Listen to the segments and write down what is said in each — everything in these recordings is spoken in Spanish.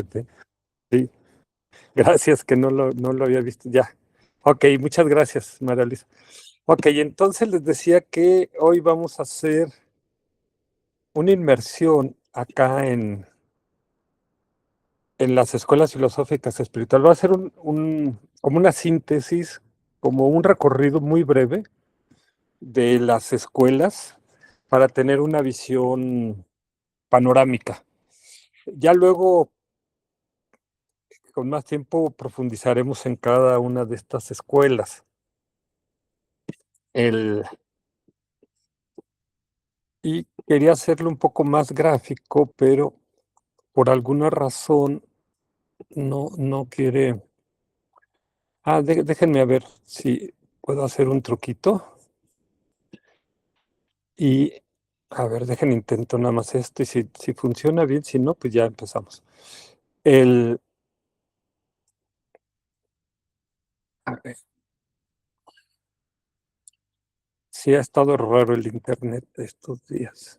enfrente. Sí, gracias, que no lo había visto. Ya. Ok, muchas gracias, María Luisa. Ok, entonces les decía que hoy vamos a hacer una inmersión acá en las escuelas filosóficas espirituales. Va a ser como una síntesis, como un recorrido muy breve de las escuelas para tener una visión panorámica. Ya luego, con más tiempo, profundizaremos en cada una de estas escuelas. El, y quería hacerlo un poco más gráfico, pero por alguna razón no quiere. Déjenme a ver si puedo hacer un truquito. Y a ver, intento nada más esto. Y si funciona bien, si no, pues ya empezamos. El, a ver, sí ha estado raro el internet estos días.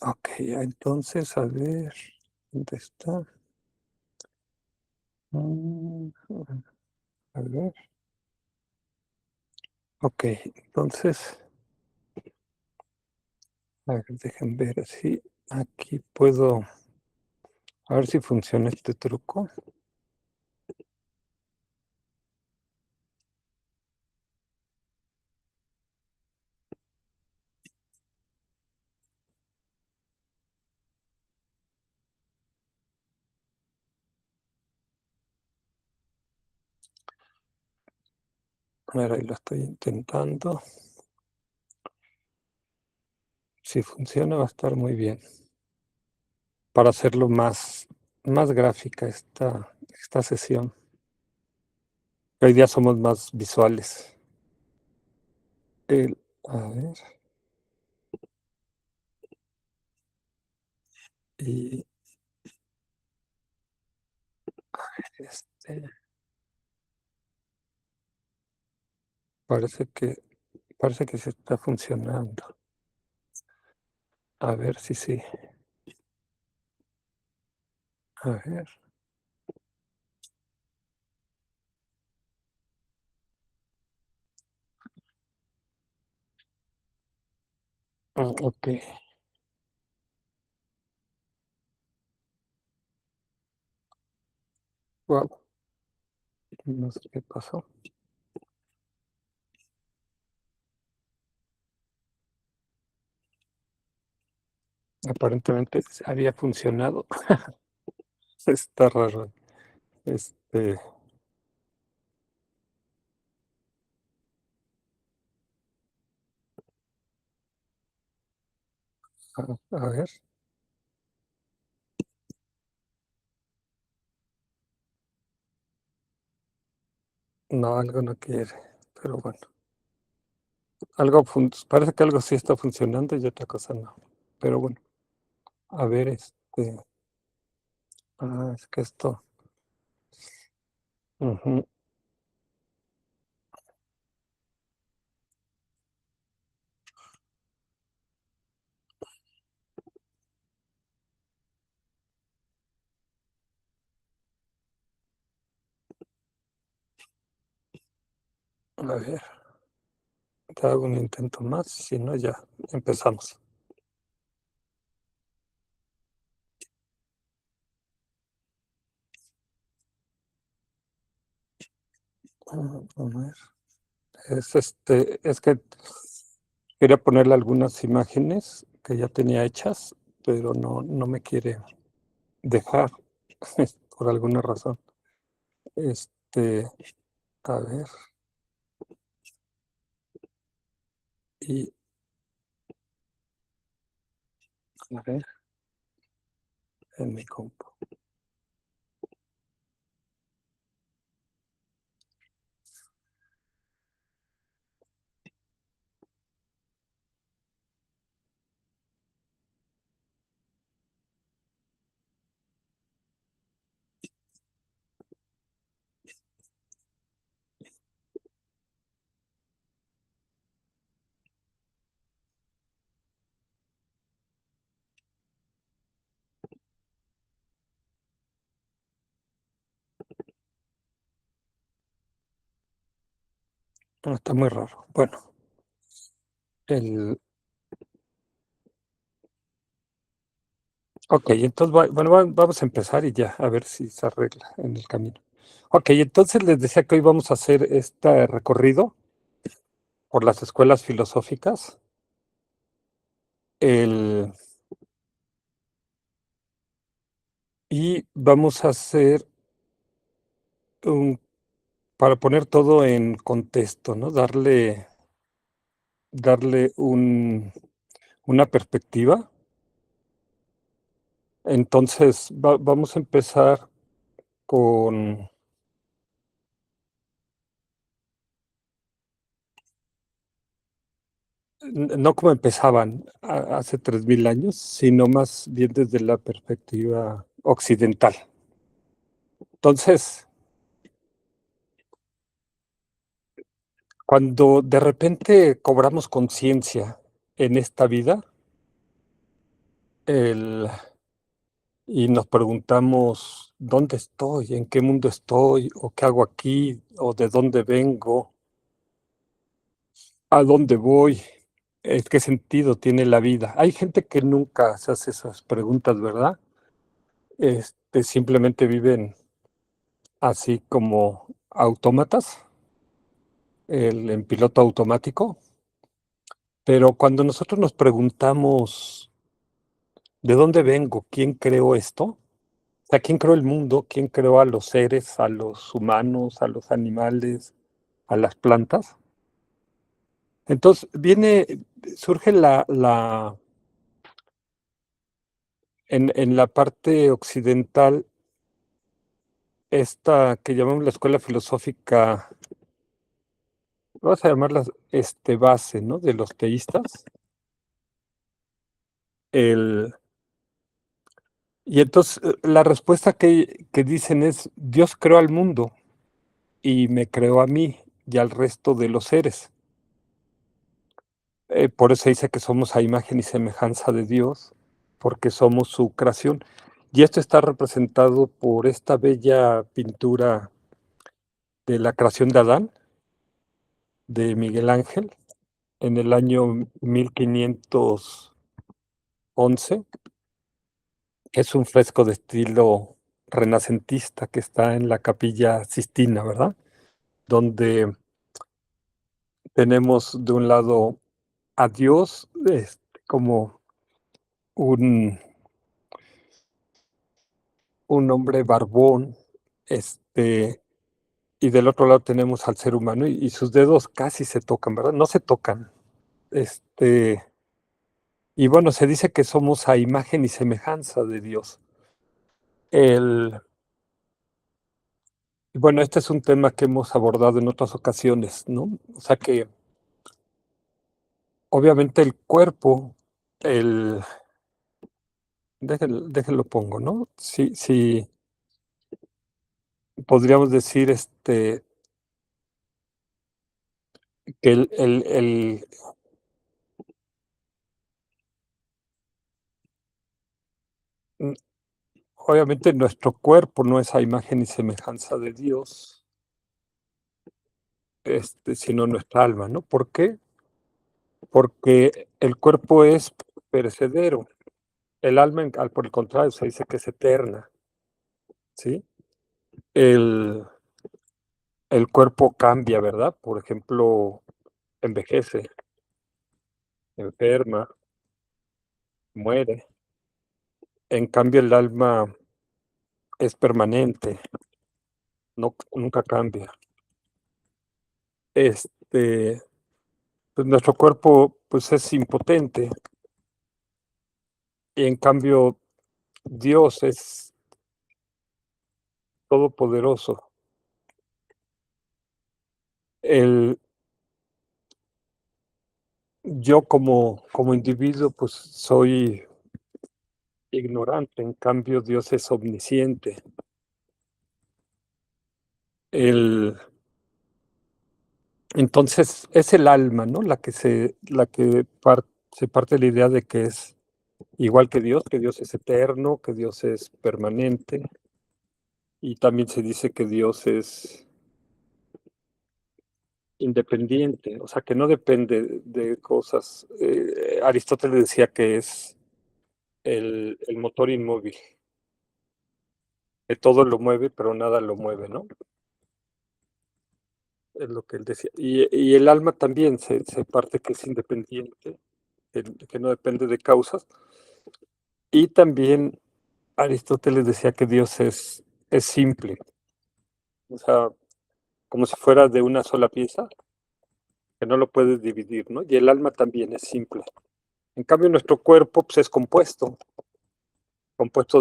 Ok, entonces, a ver, ¿dónde está? Mm, A ver, ok, entonces, a ver, dejen ver si aquí puedo, a ver si funciona este truco. A ver, ahí lo estoy intentando. Si funciona, va a estar muy bien. Para hacerlo más gráfica esta sesión. Hoy día somos más visuales. A ver, y este, parece que, parece que se está funcionando. A ver si sí. A ver. Ok. Wow, no sé qué pasó. Aparentemente había funcionado. Está raro. Este, a ver. No, algo no quiere. Pero bueno, parece que algo sí está funcionando y otra cosa no. Pero bueno, a ver, es que esto. Ujú, a ver, te hago un intento más, si no, ya empezamos. A ver, es que quería ponerle algunas imágenes que ya tenía hechas, pero no me quiere dejar por alguna razón. Este, a ver, y a ver, en mi compu. No, está muy raro. Bueno, el, ok, entonces, bueno, vamos a empezar y ya, a ver si se arregla en el camino. Ok, entonces les decía que hoy vamos a hacer este recorrido por las escuelas filosóficas. El, y vamos a hacer un, para poner todo en contexto, ¿no? Darle una perspectiva. Entonces, vamos a empezar con, no como empezaban hace 3000 años, sino más bien desde la perspectiva occidental. Entonces, cuando de repente cobramos conciencia en esta vida, el, y nos preguntamos, ¿dónde estoy? ¿En qué mundo estoy? ¿O qué hago aquí? ¿O de dónde vengo? ¿A dónde voy? ¿Qué sentido tiene la vida? Hay gente que nunca se hace esas preguntas, ¿verdad? Simplemente viven así como autómatas, en piloto automático. Pero cuando nosotros nos preguntamos, ¿de dónde vengo? ¿Quién creó esto? O sea, ¿quién creó el mundo? ¿Quién creó a los seres, a los humanos, a los animales, a las plantas? Entonces surge en la parte occidental, esta que llamamos la escuela filosófica, vamos a llamarla base, ¿no? De los teístas. El, y entonces la respuesta que dicen es, Dios creó al mundo y me creó a mí y al resto de los seres. Por eso dice que somos a imagen y semejanza de Dios, porque somos su creación. Y esto está representado por esta bella pintura de la creación de Adán, de Miguel Ángel, en el año 1511. Es un fresco de estilo renacentista que está en la Capilla Sistina, ¿verdad? Donde tenemos de un lado a Dios, como un, un hombre barbón, este, y del otro lado tenemos al ser humano y sus dedos casi se tocan, ¿verdad? No se tocan. Este, y bueno, se dice que somos a imagen y semejanza de Dios. El, y bueno, este es un tema que hemos abordado en otras ocasiones, ¿no? O sea que obviamente el cuerpo, el, déjenlo pongo, ¿no? Sí, sí, podríamos decir que mm, obviamente nuestro cuerpo no es a imagen y semejanza de Dios, sino nuestra alma, ¿no? ¿Por qué? Porque el cuerpo es perecedero, el alma, por el contrario, se dice que es eterna, ¿sí? El, el cuerpo cambia, ¿verdad? Por ejemplo, envejece, enferma, muere. En cambio, el alma es permanente, no, nunca cambia. Este, pues nuestro cuerpo, pues es impotente, y en cambio, Dios es todopoderoso. El, yo como individuo, pues soy ignorante, en cambio, Dios es omnisciente. El, entonces, es el alma, ¿no? Se parte de la idea de que es igual que Dios es eterno, que Dios es permanente. Y también se dice que Dios es independiente, o sea, que no depende de cosas. Aristóteles decía que es el motor inmóvil, que todo lo mueve, pero nada lo mueve, ¿no? Es lo que él decía. Y el alma también se parte que es independiente, que no depende de causas. Y también Aristóteles decía que Dios es simple, o sea, como si fuera de una sola pieza, que no lo puedes dividir, ¿no? Y el alma también es simple. En cambio, nuestro cuerpo pues, es compuesto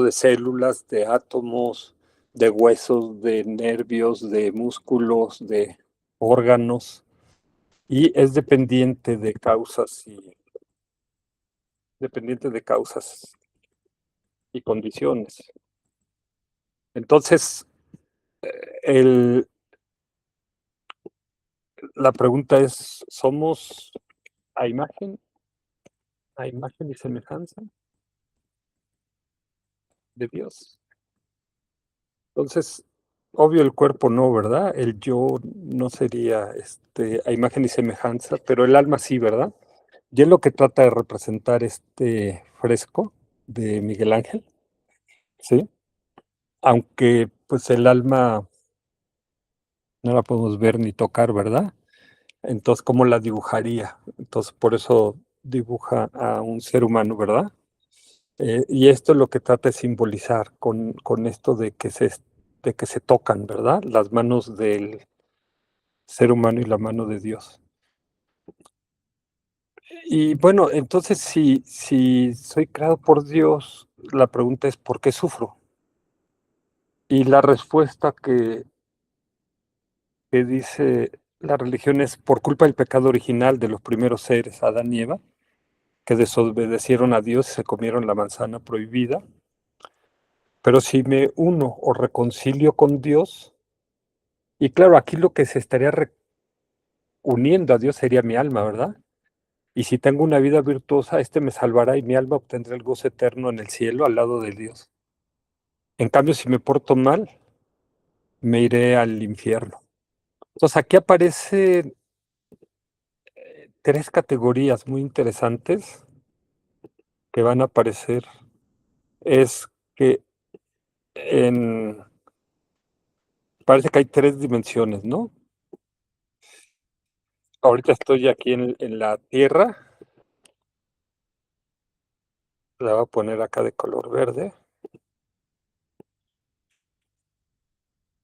de células, de átomos, de huesos, de nervios, de músculos, de órganos, y es dependiente de causas y condiciones. Entonces, el, la pregunta es, ¿somos a imagen, a imagen y semejanza de Dios? Entonces, obvio el cuerpo no, ¿verdad? El yo no sería a imagen y semejanza, pero el alma sí, ¿verdad? Y es lo que trata de representar este fresco de Miguel Ángel, ¿sí? Aunque pues el alma no la podemos ver ni tocar, ¿verdad? Entonces, ¿cómo la dibujaría? Entonces, por eso dibuja a un ser humano, ¿verdad? Y esto es lo que trata de simbolizar con esto de que se tocan, ¿verdad? Las manos del ser humano y la mano de Dios. Y bueno, entonces si soy creado por Dios, la pregunta es ¿por qué sufro? Y la respuesta que dice la religión es por culpa del pecado original de los primeros seres, Adán y Eva, que desobedecieron a Dios y se comieron la manzana prohibida. Pero si me uno o reconcilio con Dios, y claro, aquí lo que se estaría uniendo a Dios sería mi alma, ¿verdad? Y si tengo una vida virtuosa, este me salvará y mi alma obtendrá el gozo eterno en el cielo al lado de Dios. En cambio, si me porto mal, me iré al infierno. Entonces, aquí aparecen tres categorías muy interesantes que van a aparecer. Es que en, parece que hay tres dimensiones, ¿no? Ahorita estoy aquí en la Tierra, la voy a poner acá de color verde.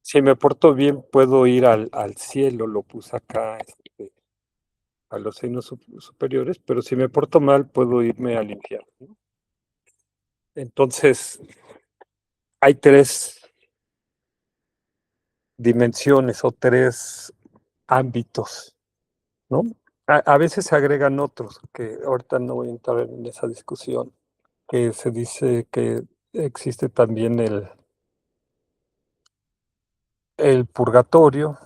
Si me porto bien, puedo ir al cielo, lo puse acá, a los signos superiores, pero si me porto mal, puedo irme al infierno, ¿no? Entonces, hay tres dimensiones o tres ámbitos, ¿no? A veces se agregan otros, que ahorita no voy a entrar en esa discusión, que se dice que existe también el purgatorio,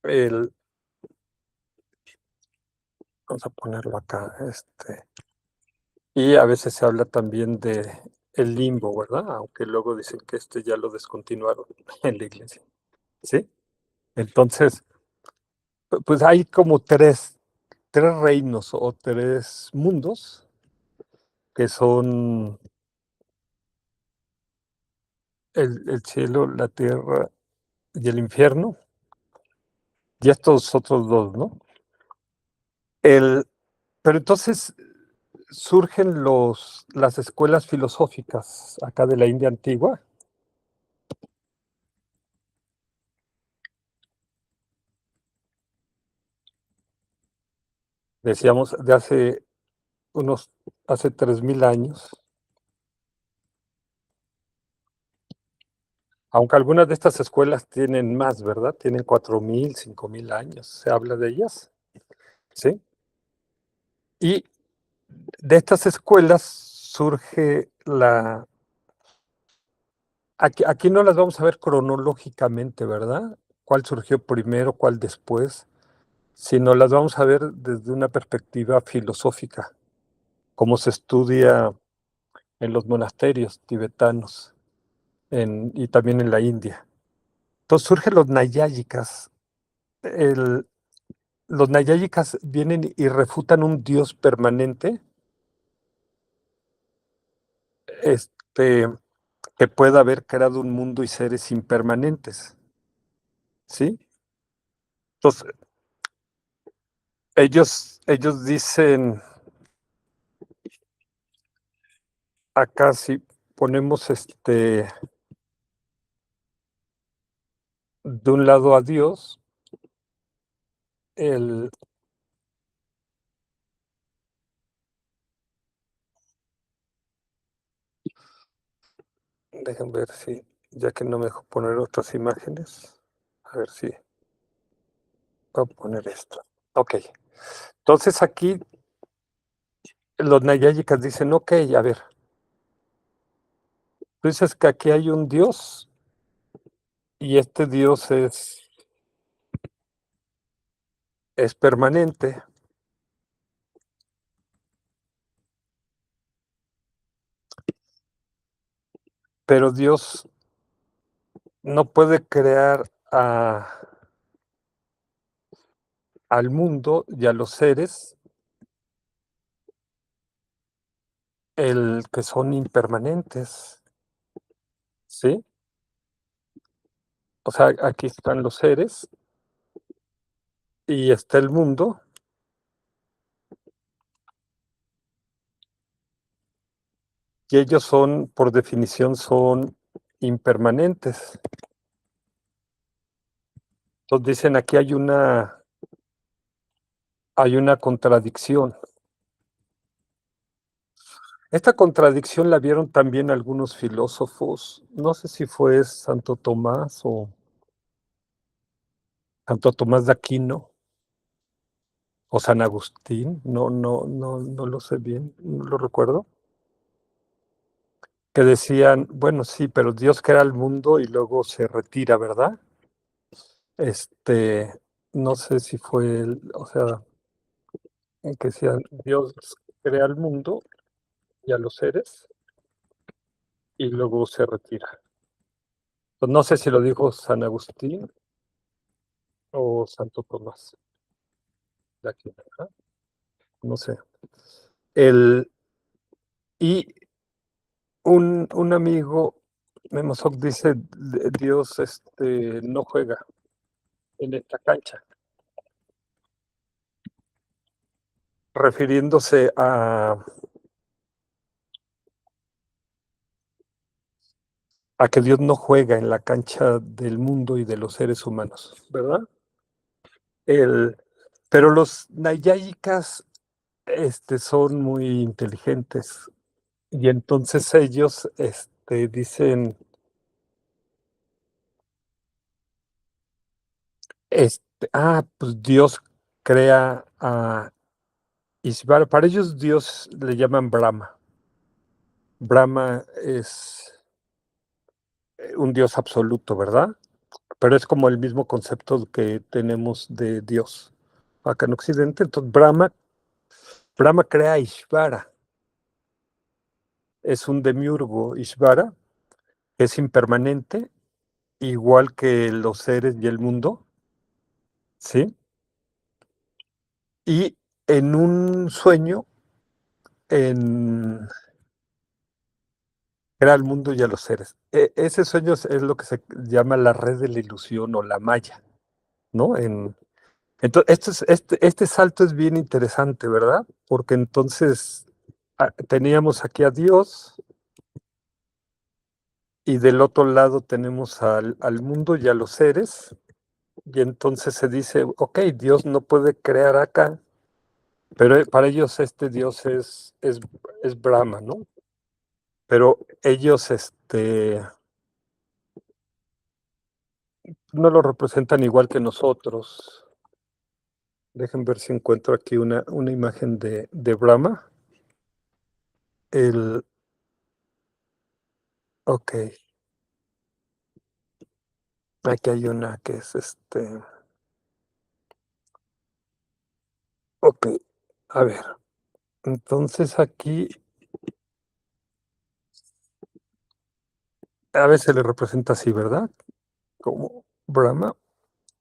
el, vamos a ponerlo acá, y a veces se habla también de el limbo, ¿verdad? Aunque luego dicen que ya lo descontinuaron en la iglesia, ¿sí? Entonces, pues hay como tres reinos o tres mundos que son el cielo, la tierra y el infierno, y estos otros dos, ¿no? El, pero entonces surgen las escuelas filosóficas acá de la India antigua. Decíamos, hace 3000 años, aunque algunas de estas escuelas tienen más, ¿verdad? Tienen 4000, 5000 años, se habla de ellas, ¿sí? Y de estas escuelas surge aquí no las vamos a ver cronológicamente, ¿verdad? ¿Cuál surgió primero, cuál después? Sino las vamos a ver desde una perspectiva filosófica, cómo se estudia en los monasterios tibetanos y también en la India. Entonces surgen los nayáyicas. El- los nayáyicas vienen y refutan un Dios permanente, este, que pueda haber creado un mundo y seres impermanentes, ¿sí? Entonces, ellos dicen, acá si ponemos de un lado a Dios, el, dejen ver si, ya que no me dejo poner otras imágenes, a ver si voy a poner esto. Ok, entonces aquí los nayáyicas dicen, ok, a ver, tú dices que aquí hay un Dios y este Dios es permanente, pero Dios no puede crear al mundo y a los seres el que son impermanentes, ¿sí? O sea, aquí están los seres y está el mundo y ellos son, por definición, son impermanentes. Entonces dicen aquí hay una contradicción. Esta contradicción la vieron también algunos filósofos, no sé si fue Santo Tomás o Santo Tomás de Aquino o San Agustín, no lo sé bien, no lo recuerdo, que decían, bueno, sí, pero Dios crea el mundo y luego se retira, ¿verdad? Este, no sé si fue, o sea, en que decían, Dios crea el mundo y a los seres y luego se retira. Pues no sé si lo dijo San Agustín o Santo Tomás de Aquino, ¿verdad? No sé. El, y un amigo, Memosoc, dice, Dios no juega en esta cancha, refiriéndose a que Dios no juega en la cancha del mundo y de los seres humanos, ¿verdad? El, pero los nayáyicas son muy inteligentes y entonces ellos dicen, pues Dios crea a Ishvara. Para ellos Dios le llaman Brahma. Brahma es un Dios absoluto, ¿verdad? Pero es como el mismo concepto que tenemos de Dios acá en Occidente. Entonces Brahma crea a Ishvara. Es un demiurgo Ishvara, que es impermanente, igual que los seres y el mundo, ¿sí? Y en un sueño, en crea al mundo y a los seres. Ese sueño es lo que se llama la red de la ilusión o la maya, ¿no? Entonces, este salto es bien interesante, ¿verdad? Porque entonces teníamos aquí a Dios y del otro lado tenemos al mundo y a los seres, y entonces se dice, ok, Dios no puede crear acá, pero para ellos este Dios es Brahma, ¿no? Pero ellos no lo representan igual que nosotros. Dejen ver si encuentro aquí una imagen de Brahma. El, ok, aquí hay una que es ok, a ver, entonces aquí a veces le representa así, ¿verdad? Como Brahma.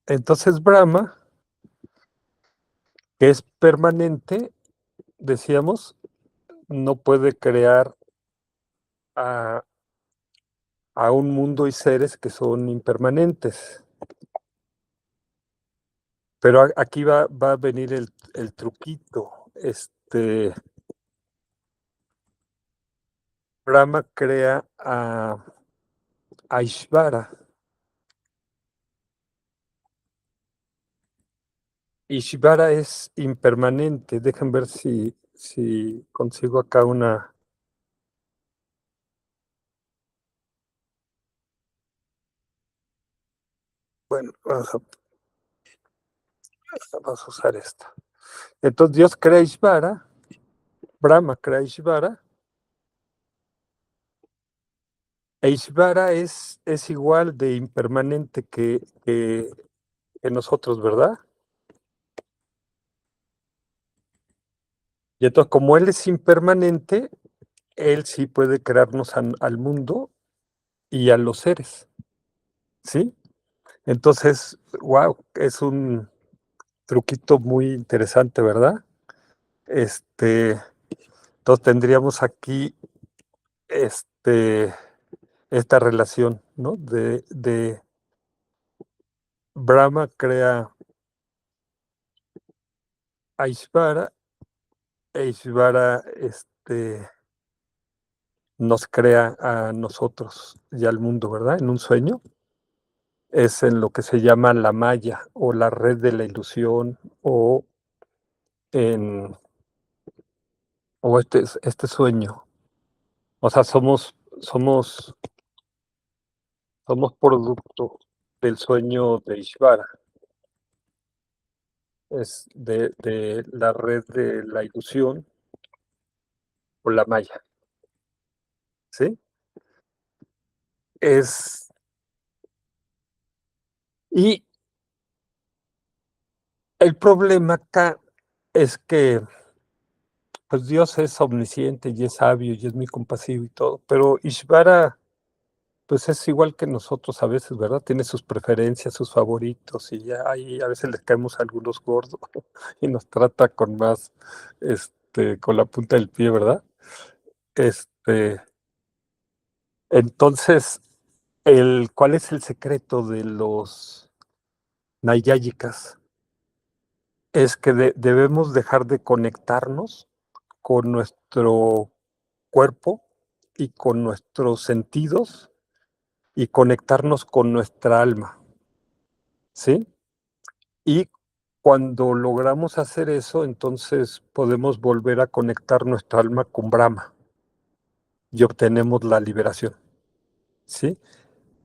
Entonces Brahma, que es permanente, decíamos, no puede crear a, a un mundo y seres que son impermanentes. Pero aquí va a venir el truquito. Brahma crea a Ishvara. Ishvara es impermanente. Dejen ver si consigo acá una. Bueno, vamos a usar esto. Entonces Dios crea Ishvara, Brahma crea Ishvara, e Ishvara es igual de impermanente que nosotros, ¿verdad? Y entonces, como Él es impermanente, Él sí puede crearnos al mundo y a los seres, ¿sí? Entonces, wow, es un truquito muy interesante, ¿verdad? Este, entonces tendríamos aquí este, esta relación, ¿no? De Brahma crea a Ishvara, e Ishvara nos crea a nosotros y al mundo, ¿verdad? En un sueño. Es en lo que se llama la maya o la red de la ilusión en, o este sueño. O sea, somos producto del sueño de Ishvara, es de la red de la ilusión o la maya, ¿sí? Es, y el problema acá es que pues Dios es omnisciente y es sabio y es muy compasivo y todo, pero Ishvara pues es igual que nosotros a veces, ¿verdad? Tiene sus preferencias, sus favoritos y ya ahí a veces les caemos a algunos gordos y nos trata con más, con la punta del pie, ¿verdad? Este, entonces, ¿cuál es el secreto de los nayáyicas? Es que debemos dejar de conectarnos con nuestro cuerpo y con nuestros sentidos y conectarnos con nuestra alma, ¿sí? Y cuando logramos hacer eso, entonces podemos volver a conectar nuestra alma con Brahma y obtenemos la liberación, ¿sí?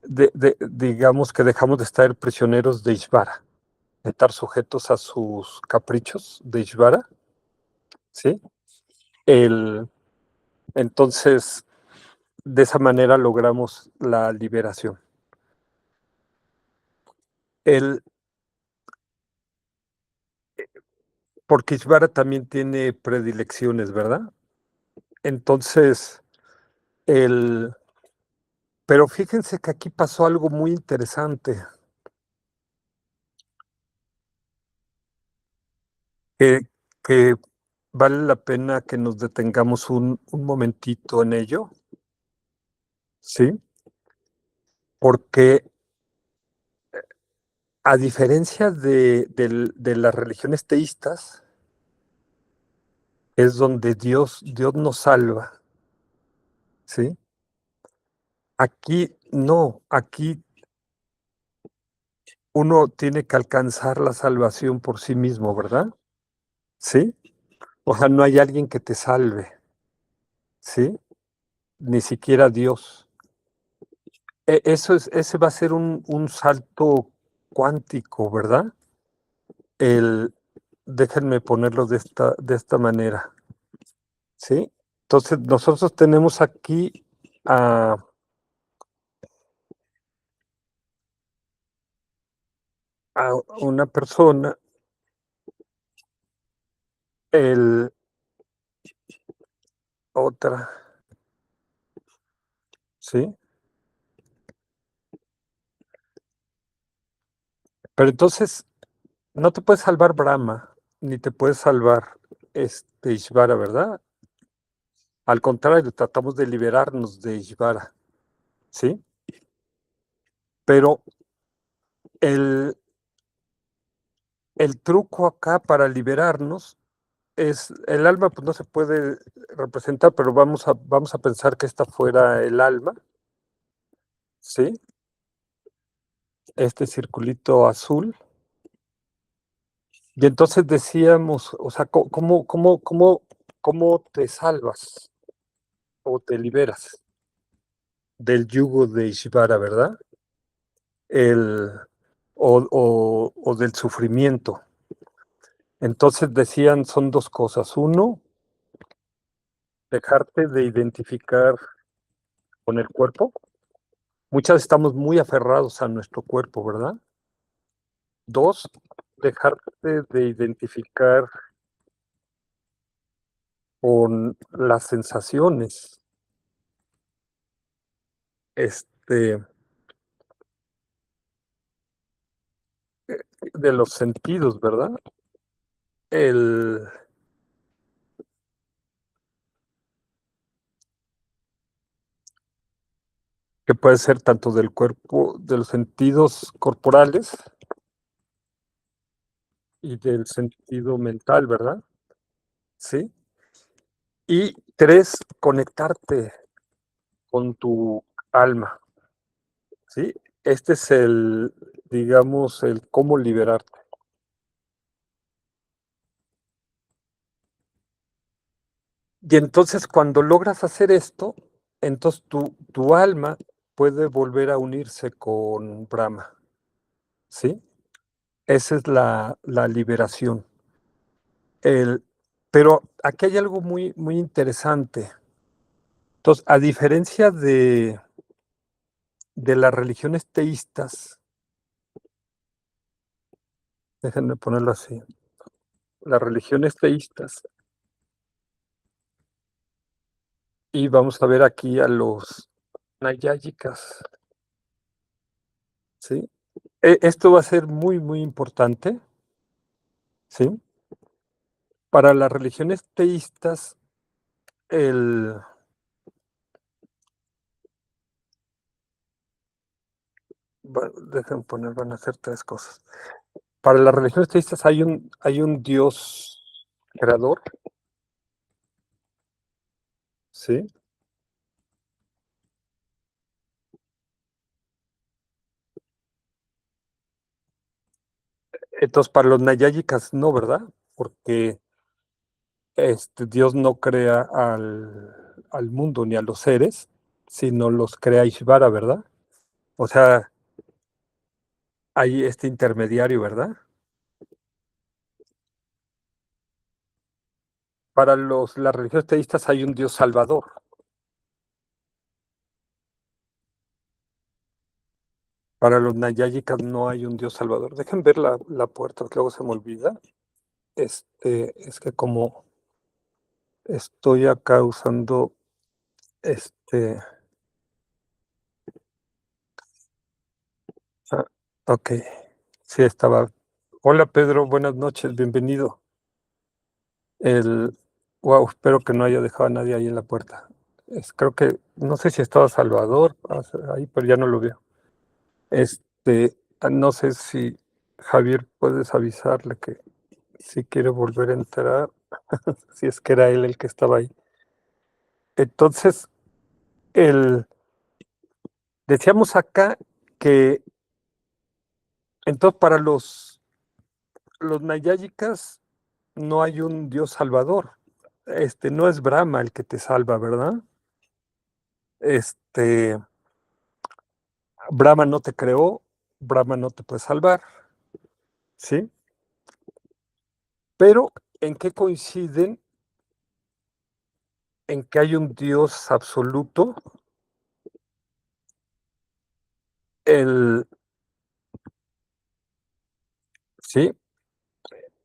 Digamos que dejamos de estar prisioneros de Ishvara, de estar sujetos a sus caprichos de Ishvara, ¿sí? El, entonces, de esa manera logramos la liberación. El, porque Ishvara también tiene predilecciones, ¿verdad? Entonces, el, pero fíjense que aquí pasó algo muy interesante, que, que vale la pena que nos detengamos un momentito en ello, ¿sí? Porque a diferencia de las religiones teístas, es donde Dios nos salva, ¿sí? Aquí no, aquí uno tiene que alcanzar la salvación por sí mismo, ¿verdad? ¿Sí? O sea, no hay alguien que te salve, ¿sí? Ni siquiera Dios. Ese va a ser un salto cuántico, ¿verdad? El, déjenme ponerlo de esta manera, ¿sí? Entonces, nosotros tenemos aquí a, a una persona, el otra, ¿sí? Pero entonces no te puedes salvar Brahma, ni te puedes salvar Ishvara, ¿verdad? Al contrario, tratamos de liberarnos de Ishvara, ¿sí? Pero el, el truco acá para liberarnos es, el alma pues no se puede representar, pero vamos a pensar que esta fuera el alma, ¿sí? Este circulito azul. Y entonces decíamos, o sea, ¿cómo te salvas o te liberas del yugo de Ishvara, ¿verdad? El, o del sufrimiento. Entonces decían, son dos cosas. Uno, dejarte de identificar con el cuerpo. Muchas estamos muy aferrados a nuestro cuerpo, ¿verdad? Dos, dejarte de identificar con las sensaciones, este, de los sentidos, ¿verdad? El, que puede ser tanto del cuerpo, de los sentidos corporales y del sentido mental, ¿verdad? Sí. Y tres, conectarte con tu alma, ¿sí? Este es el, digamos, el cómo liberarte. Y entonces cuando logras hacer esto, entonces tu alma puede volver a unirse con Brahma, ¿sí? Esa es la liberación. El, pero aquí hay algo muy, muy interesante. Entonces, a diferencia de las religiones teístas, déjenme ponerlo así, las religiones teístas, y vamos a ver aquí a los nayáyicas, ¿sí? Esto va a ser muy, muy importante, ¿sí? Para las religiones teístas, el, déjenme poner, van a ser tres cosas. Para las religiones teístas hay un Dios creador, ¿sí? Entonces, para los nayáyicas no, ¿verdad? Porque Dios no crea al mundo ni a los seres, sino los crea Ishvara, ¿verdad? O sea, hay este intermediario, ¿verdad? Para las religiones teístas hay un Dios salvador. Para los nayáyicas no hay un Dios salvador. Dejen ver la puerta, que luego se me olvida. Es que como estoy acá usando este. Ah, ok. Sí, estaba. Hola Pedro, buenas noches, bienvenido. El, wow, espero que no haya dejado a nadie ahí en la puerta. Creo que, no sé si estaba Salvador ahí, pero ya no lo veo. No sé si Javier puedes avisarle que si quiere volver a entrar, si es que era él el que estaba ahí. Entonces, el, decíamos acá que, entonces para los nayáyicas no hay un Dios salvador. No es Brahma el que te salva, ¿verdad? Este, Brahma no te creó, Brahma no te puede salvar, ¿sí? Pero ¿en qué coinciden? En que hay un Dios absoluto, el, ¿sí?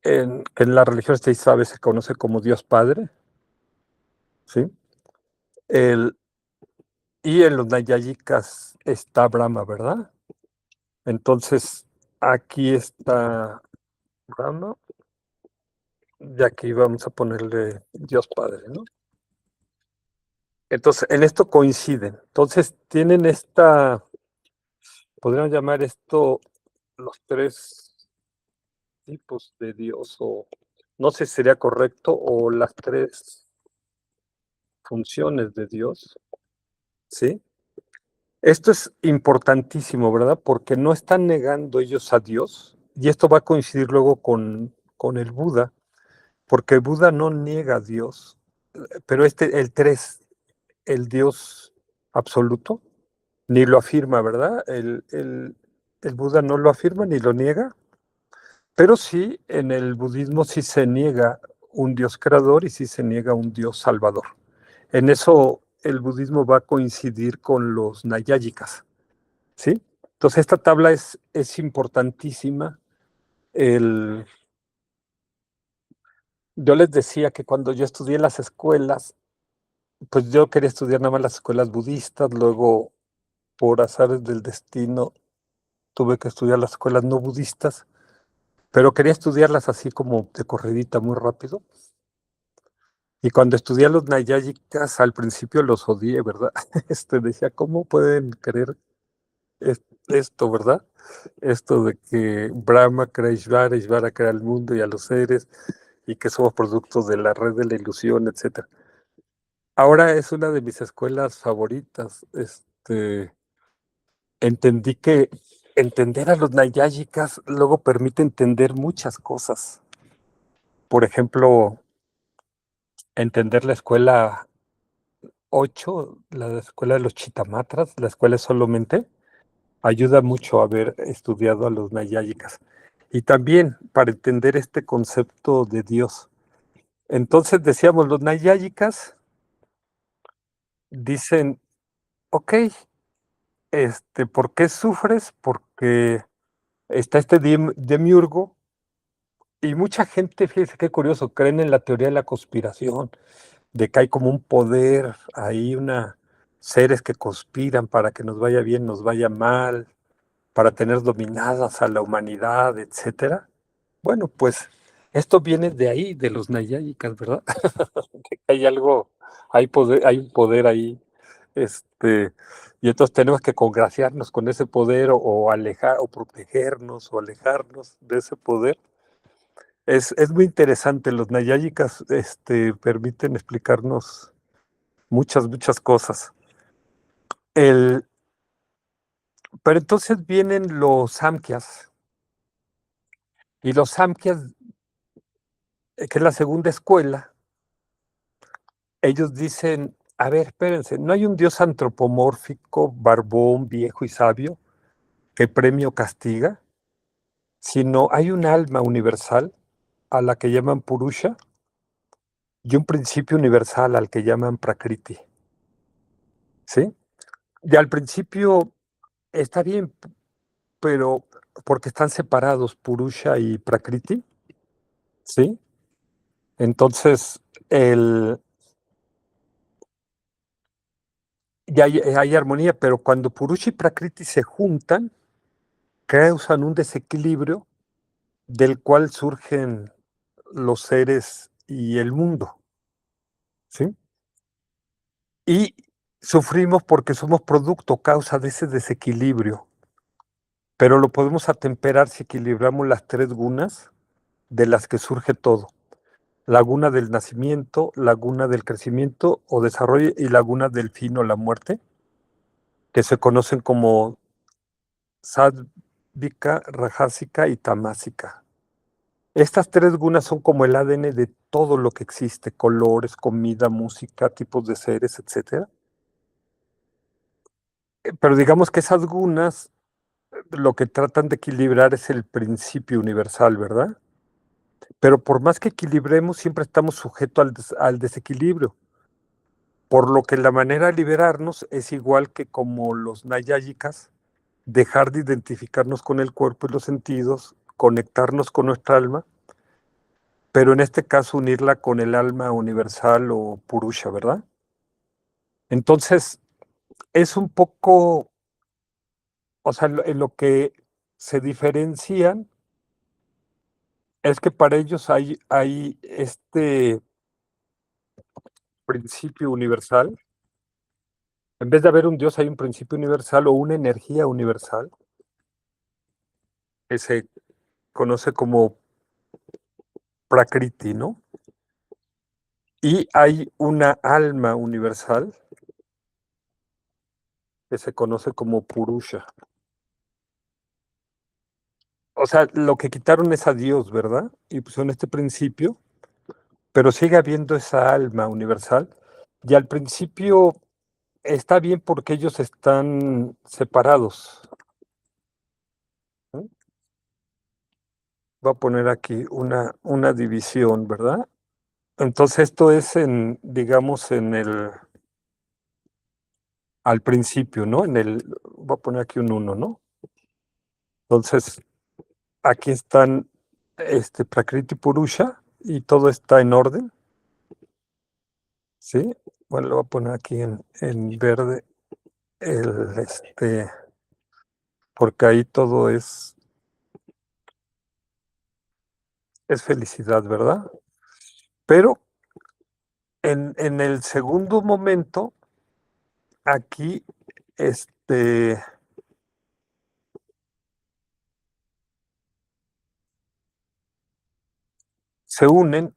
Que en la religión teísta a veces se conoce como Dios Padre, ¿sí? El, y en los nayayicas está Brahma, ¿verdad? Entonces, aquí está Brahma, y aquí vamos a ponerle Dios Padre, ¿no? Entonces, en esto coinciden. Entonces, tienen podríamos llamar esto los tres tipos de Dios, o no sé si sería correcto, o las tres funciones de Dios, ¿sí? Esto es importantísimo, ¿verdad? Porque no están negando ellos a Dios, y esto va a coincidir luego con el Buda, porque el Buda no niega a Dios, pero el tres, el Dios absoluto, ni lo afirma, ¿verdad? El Buda no lo afirma ni lo niega, pero sí, en el budismo sí se niega un Dios creador y sí se niega un Dios salvador. En eso el budismo va a coincidir con los nayáyicas, ¿sí? Entonces esta tabla es importantísima. El, yo les decía que cuando yo estudié en las escuelas, pues yo quería estudiar nada más las escuelas budistas, luego por azares del destino tuve que estudiar las escuelas no budistas, pero quería estudiarlas así como de corridita muy rápido. Y cuando estudié a los nayáyicas, al principio los odié, ¿verdad? Decía, ¿cómo pueden creer esto, verdad? Esto de que Brahma crea Ishvara, Ishvara crea el mundo y a los seres, y que somos productos de la red de la ilusión, etcétera. Ahora es una de mis escuelas favoritas. Entendí que entender a los nayáyicas luego permite entender muchas cosas. Por ejemplo, entender la escuela 8, la escuela de los chitamatras, la escuela solamente, ayuda mucho a haber estudiado a los nayáyicas. Y también para entender este concepto de Dios. Entonces decíamos, los nayáyicas dicen, ok, ¿por qué sufres? Porque está este demiurgo. Y mucha gente, fíjese qué curioso, creen en la teoría de la conspiración, de que hay como un poder, hay seres que conspiran para que nos vaya bien, nos vaya mal, para tener dominadas a la humanidad, etcétera. Bueno, pues esto viene de ahí, de los nayáyicas, ¿verdad? Que hay algo, hay poder, hay un poder ahí, este, y entonces tenemos que congraciarnos con ese poder o alejar, o protegernos, o alejarnos de ese poder. Es muy interesante, los nayáyicas, permiten explicarnos muchas, muchas cosas. El, pero entonces vienen los samkhyas, y los samkhyas, que es la segunda escuela, ellos dicen, a ver, espérense, no hay un dios antropomórfico, barbón, viejo y sabio, que premia o castiga, sino hay un alma universal a la que llaman Purusha y un principio universal al que llaman Prakriti, ¿sí? Y al principio está bien, pero porque están separados Purusha y Prakriti, ¿sí? Entonces, ya hay armonía, pero cuando Purusha y Prakriti se juntan, causan un desequilibrio del cual surgen los seres y el mundo, ¿sí? Y sufrimos porque somos producto, causa de ese desequilibrio, pero lo podemos atemperar si equilibramos las tres gunas de las que surge todo. La guna del nacimiento, la guna del crecimiento o desarrollo y la guna del fin o la muerte, que se conocen como sádvica, rajásica y tamásica. Estas tres gunas son como el ADN de todo lo que existe, colores, comida, música, tipos de seres, etcétera. Pero digamos que esas gunas lo que tratan de equilibrar es el principio universal, ¿verdad? Pero por más que equilibremos, siempre estamos sujetos al desequilibrio. Por lo que la manera de liberarnos es igual que como los nayáyicas, dejar de identificarnos con el cuerpo y los sentidos, conectarnos con nuestra alma, pero en este caso unirla con el alma universal o purusha, ¿verdad? Entonces, es un poco, o sea, en lo que se diferencian es que para ellos hay este principio universal. En vez de haber un Dios, hay un principio universal o una energía universal que se conoce como Prakriti, ¿no? Y hay una alma universal que se conoce como Purusha. O sea, lo que quitaron es a Dios, ¿verdad? Y pusieron este principio, pero sigue habiendo esa alma universal. Y al principio está bien porque ellos están separados, ¿no? Voy a poner aquí una división, ¿verdad? Entonces esto es digamos, al principio, ¿no? Voy a poner aquí un uno, ¿no? Entonces, aquí están Prakriti Purusha y todo está en orden, ¿sí? Bueno, lo voy a poner aquí en verde, el, este, porque ahí todo es felicidad, ¿verdad? Pero en el segundo momento, aquí, se unen,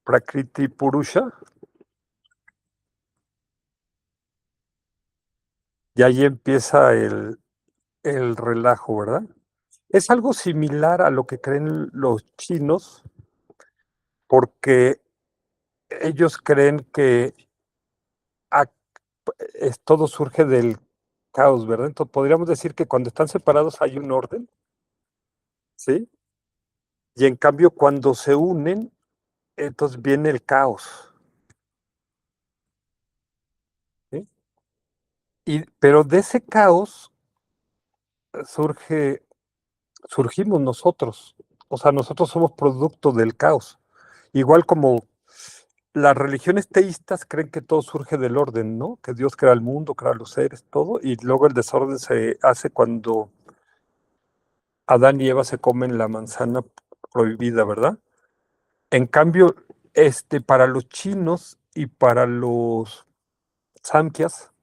Prakriti y Purusha, y ahí empieza el relajo, ¿verdad? Es algo similar a lo que creen los chinos, porque ellos creen que ac- todo surge del caos, ¿verdad? Entonces podríamos decir que cuando están separados hay un orden, ¿sí? Y en cambio cuando se unen, entonces viene el caos, ¿sí? Pero de ese caos surge, surgimos nosotros. O sea, nosotros somos producto del caos. Igual como las religiones teístas creen que todo surge del orden, ¿no? Que Dios crea el mundo, crea los seres, todo, y luego el desorden se hace cuando Adán y Eva se comen la manzana prohibida, ¿verdad? En cambio, para los chinos y para los samkhyas,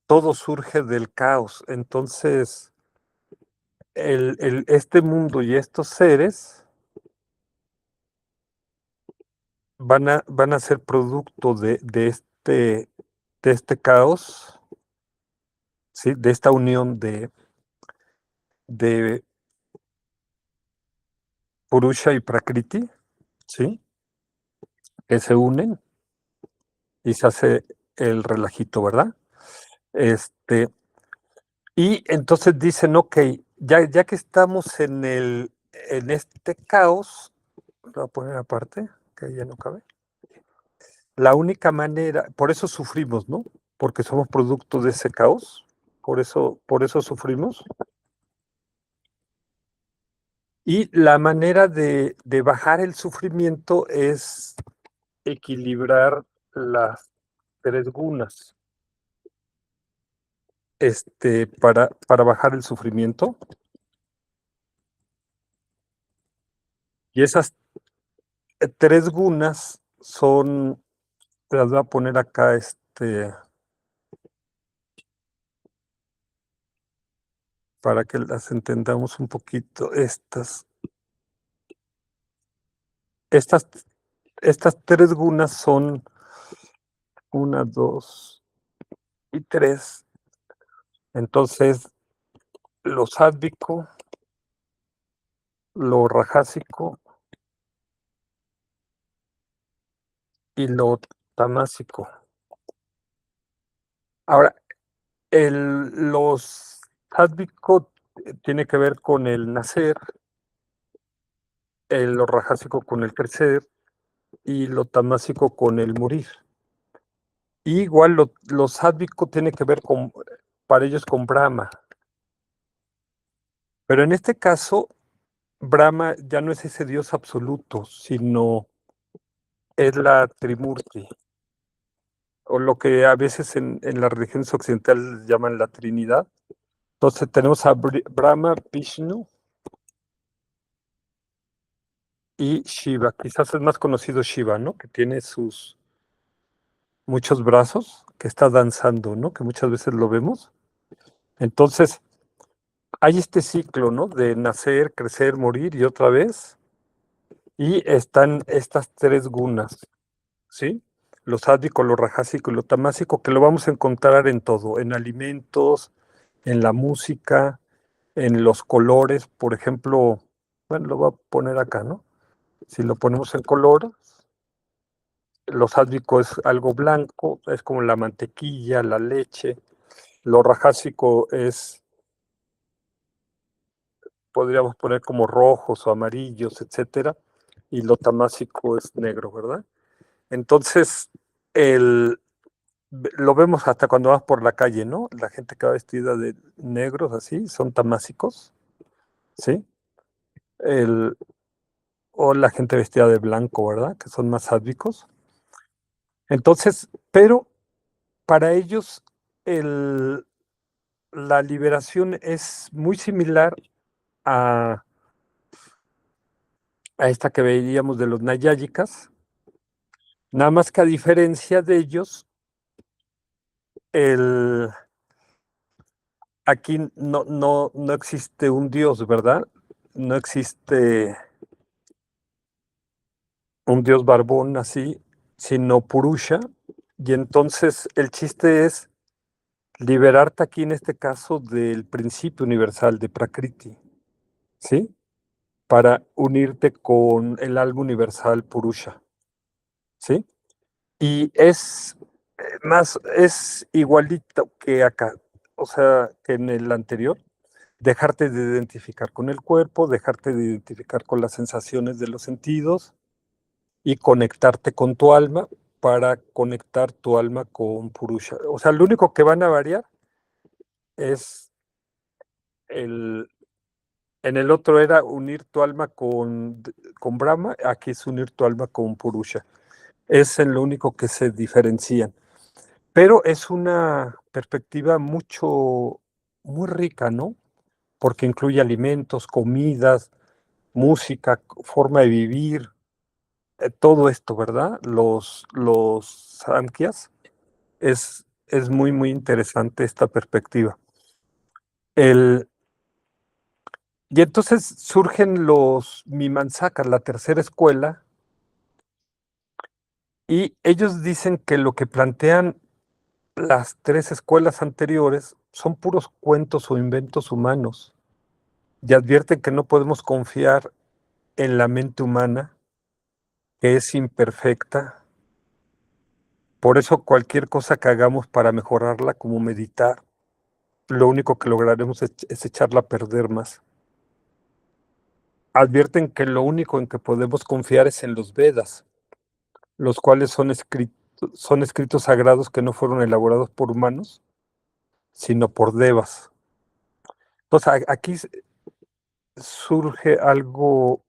todo surge del caos. Entonces, este mundo y estos seres van a ser producto de este caos, ¿sí? De esta unión de Purusha y Prakriti, ¿sí? Que se unen y se hace el relajito, ¿verdad? Este, y entonces dicen, ok, ya que estamos en este caos, lo voy a poner aparte, que ya no cabe. La única manera, por eso sufrimos, ¿no? Porque somos producto de ese caos, por eso sufrimos. Y la manera de bajar el sufrimiento es equilibrar las tres gunas, para bajar el sufrimiento. Y esas tres gunas son, las voy a poner acá, para que las entendamos un poquito. Estas, estas tres gunas son una, dos y tres. Entonces, lo sádvico, lo rajásico y lo tamásico. Ahora, los sádvico tiene que ver con el nacer, lo rajásico con el crecer y lo tamásico con el morir. Y igual lo sádvico tiene que ver para ellos con Brahma. Pero en este caso, Brahma ya no es ese Dios absoluto, sino es la Trimurti. o lo que a veces en las religiones occidentales llaman la Trinidad. Entonces tenemos a Brahma, Vishnu y Shiva. Quizás es más conocido Shiva, ¿no? Que tiene sus muchos brazos, que está danzando, ¿no? Que muchas veces lo vemos. Entonces, hay este ciclo, ¿no? De nacer, crecer, morir y otra vez. Y están estas tres gunas, ¿sí? Lo sádico, lo rajásico y lo tamásico, que lo vamos a encontrar en todo, en alimentos, en la música, en los colores, por ejemplo, bueno, lo voy a poner acá, ¿no? Si lo ponemos en color, lo sádico es algo blanco, es como la mantequilla, la leche. Lo rajásico es, podríamos poner como rojos o amarillos, etcétera. Y lo tamásico es negro, ¿verdad? Entonces, el, lo vemos hasta cuando vas por la calle, ¿no? La gente que va vestida de negros así, son tamásicos, ¿sí? El, o la gente vestida de blanco, ¿verdad? Que son más sádicos. Entonces, pero para ellos el, la liberación es muy similar a, a esta que veíamos de los nayáyicas, nada más que a diferencia de ellos, el, aquí no existe un dios, ¿verdad? No existe un dios barbón así, sino Purusha. Y entonces el chiste es liberarte aquí en este caso del principio universal de Prakriti, ¿sí? Para unirte con el alma universal Purusha, ¿sí? Y es más, es igualito que acá, o sea, que en el anterior, dejarte de identificar con el cuerpo, dejarte de identificar con las sensaciones de los sentidos y conectarte con tu alma para conectar tu alma con Purusha. O sea, lo único que van a variar es el, en el otro era unir tu alma con Brahma, aquí es unir tu alma con Purusha. Es en lo único que se diferencian. Pero es una perspectiva muy rica, ¿no? Porque incluye alimentos, comidas, música, forma de vivir, todo esto, ¿verdad? Los Samkhyas, es muy interesante esta perspectiva. El, y entonces surgen los Mimamsakas, la tercera escuela, y ellos dicen que lo que plantean las tres escuelas anteriores son puros cuentos o inventos humanos, y advierten que no podemos confiar en la mente humana, que es imperfecta. Por eso cualquier cosa que hagamos para mejorarla, como meditar, lo único que lograremos es echarla a perder más. Advierten que lo único en que podemos confiar es en los Vedas, los cuales son escritos sagrados que no fueron elaborados por humanos, sino por devas. Entonces, aquí surge algo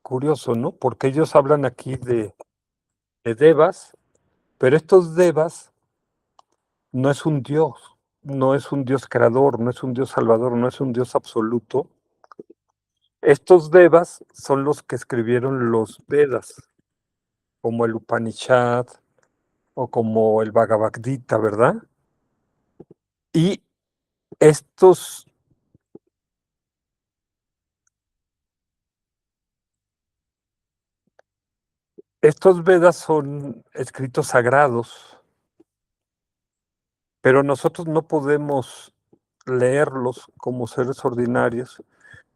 curioso, ¿no? Porque ellos hablan aquí de devas, pero estos devas no es un dios, no es un dios creador, no es un dios salvador, no es un dios absoluto. Estos devas son los que escribieron los Vedas, como el Upanishad o como el Bhagavad Gita, ¿verdad? Y estos, estos Vedas son escritos sagrados, pero nosotros no podemos leerlos como seres ordinarios,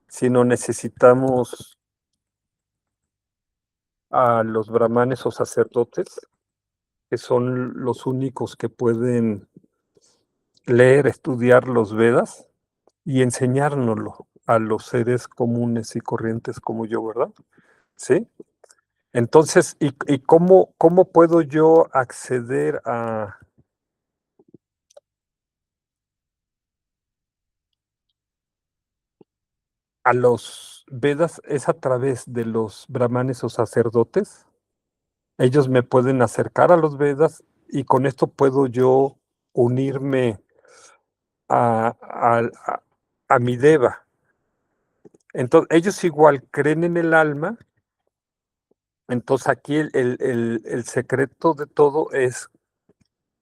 sino necesitamos a los brahmanes o sacerdotes, que son los únicos que pueden leer, estudiar los Vedas y enseñárnoslo a los seres comunes y corrientes como yo, ¿verdad? ¿Sí? Entonces, ¿y cómo puedo yo acceder a los Vedas? Es a través de los brahmanes o sacerdotes. Ellos me pueden acercar a los Vedas y con esto puedo yo unirme a, a- a mi Deva. Entonces, ellos igual creen en el alma. Entonces, aquí el secreto de todo es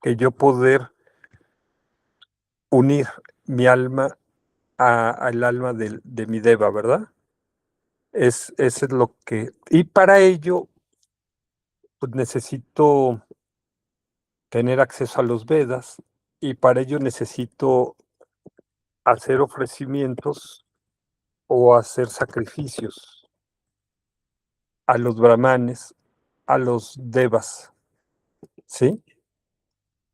que yo poder unir mi alma al alma de mi Deva, ¿verdad? Eso es lo que... Y para ello, pues necesito tener acceso a los Vedas y para ello necesito hacer ofrecimientos o hacer sacrificios a los brahmanes, a los devas, ¿sí?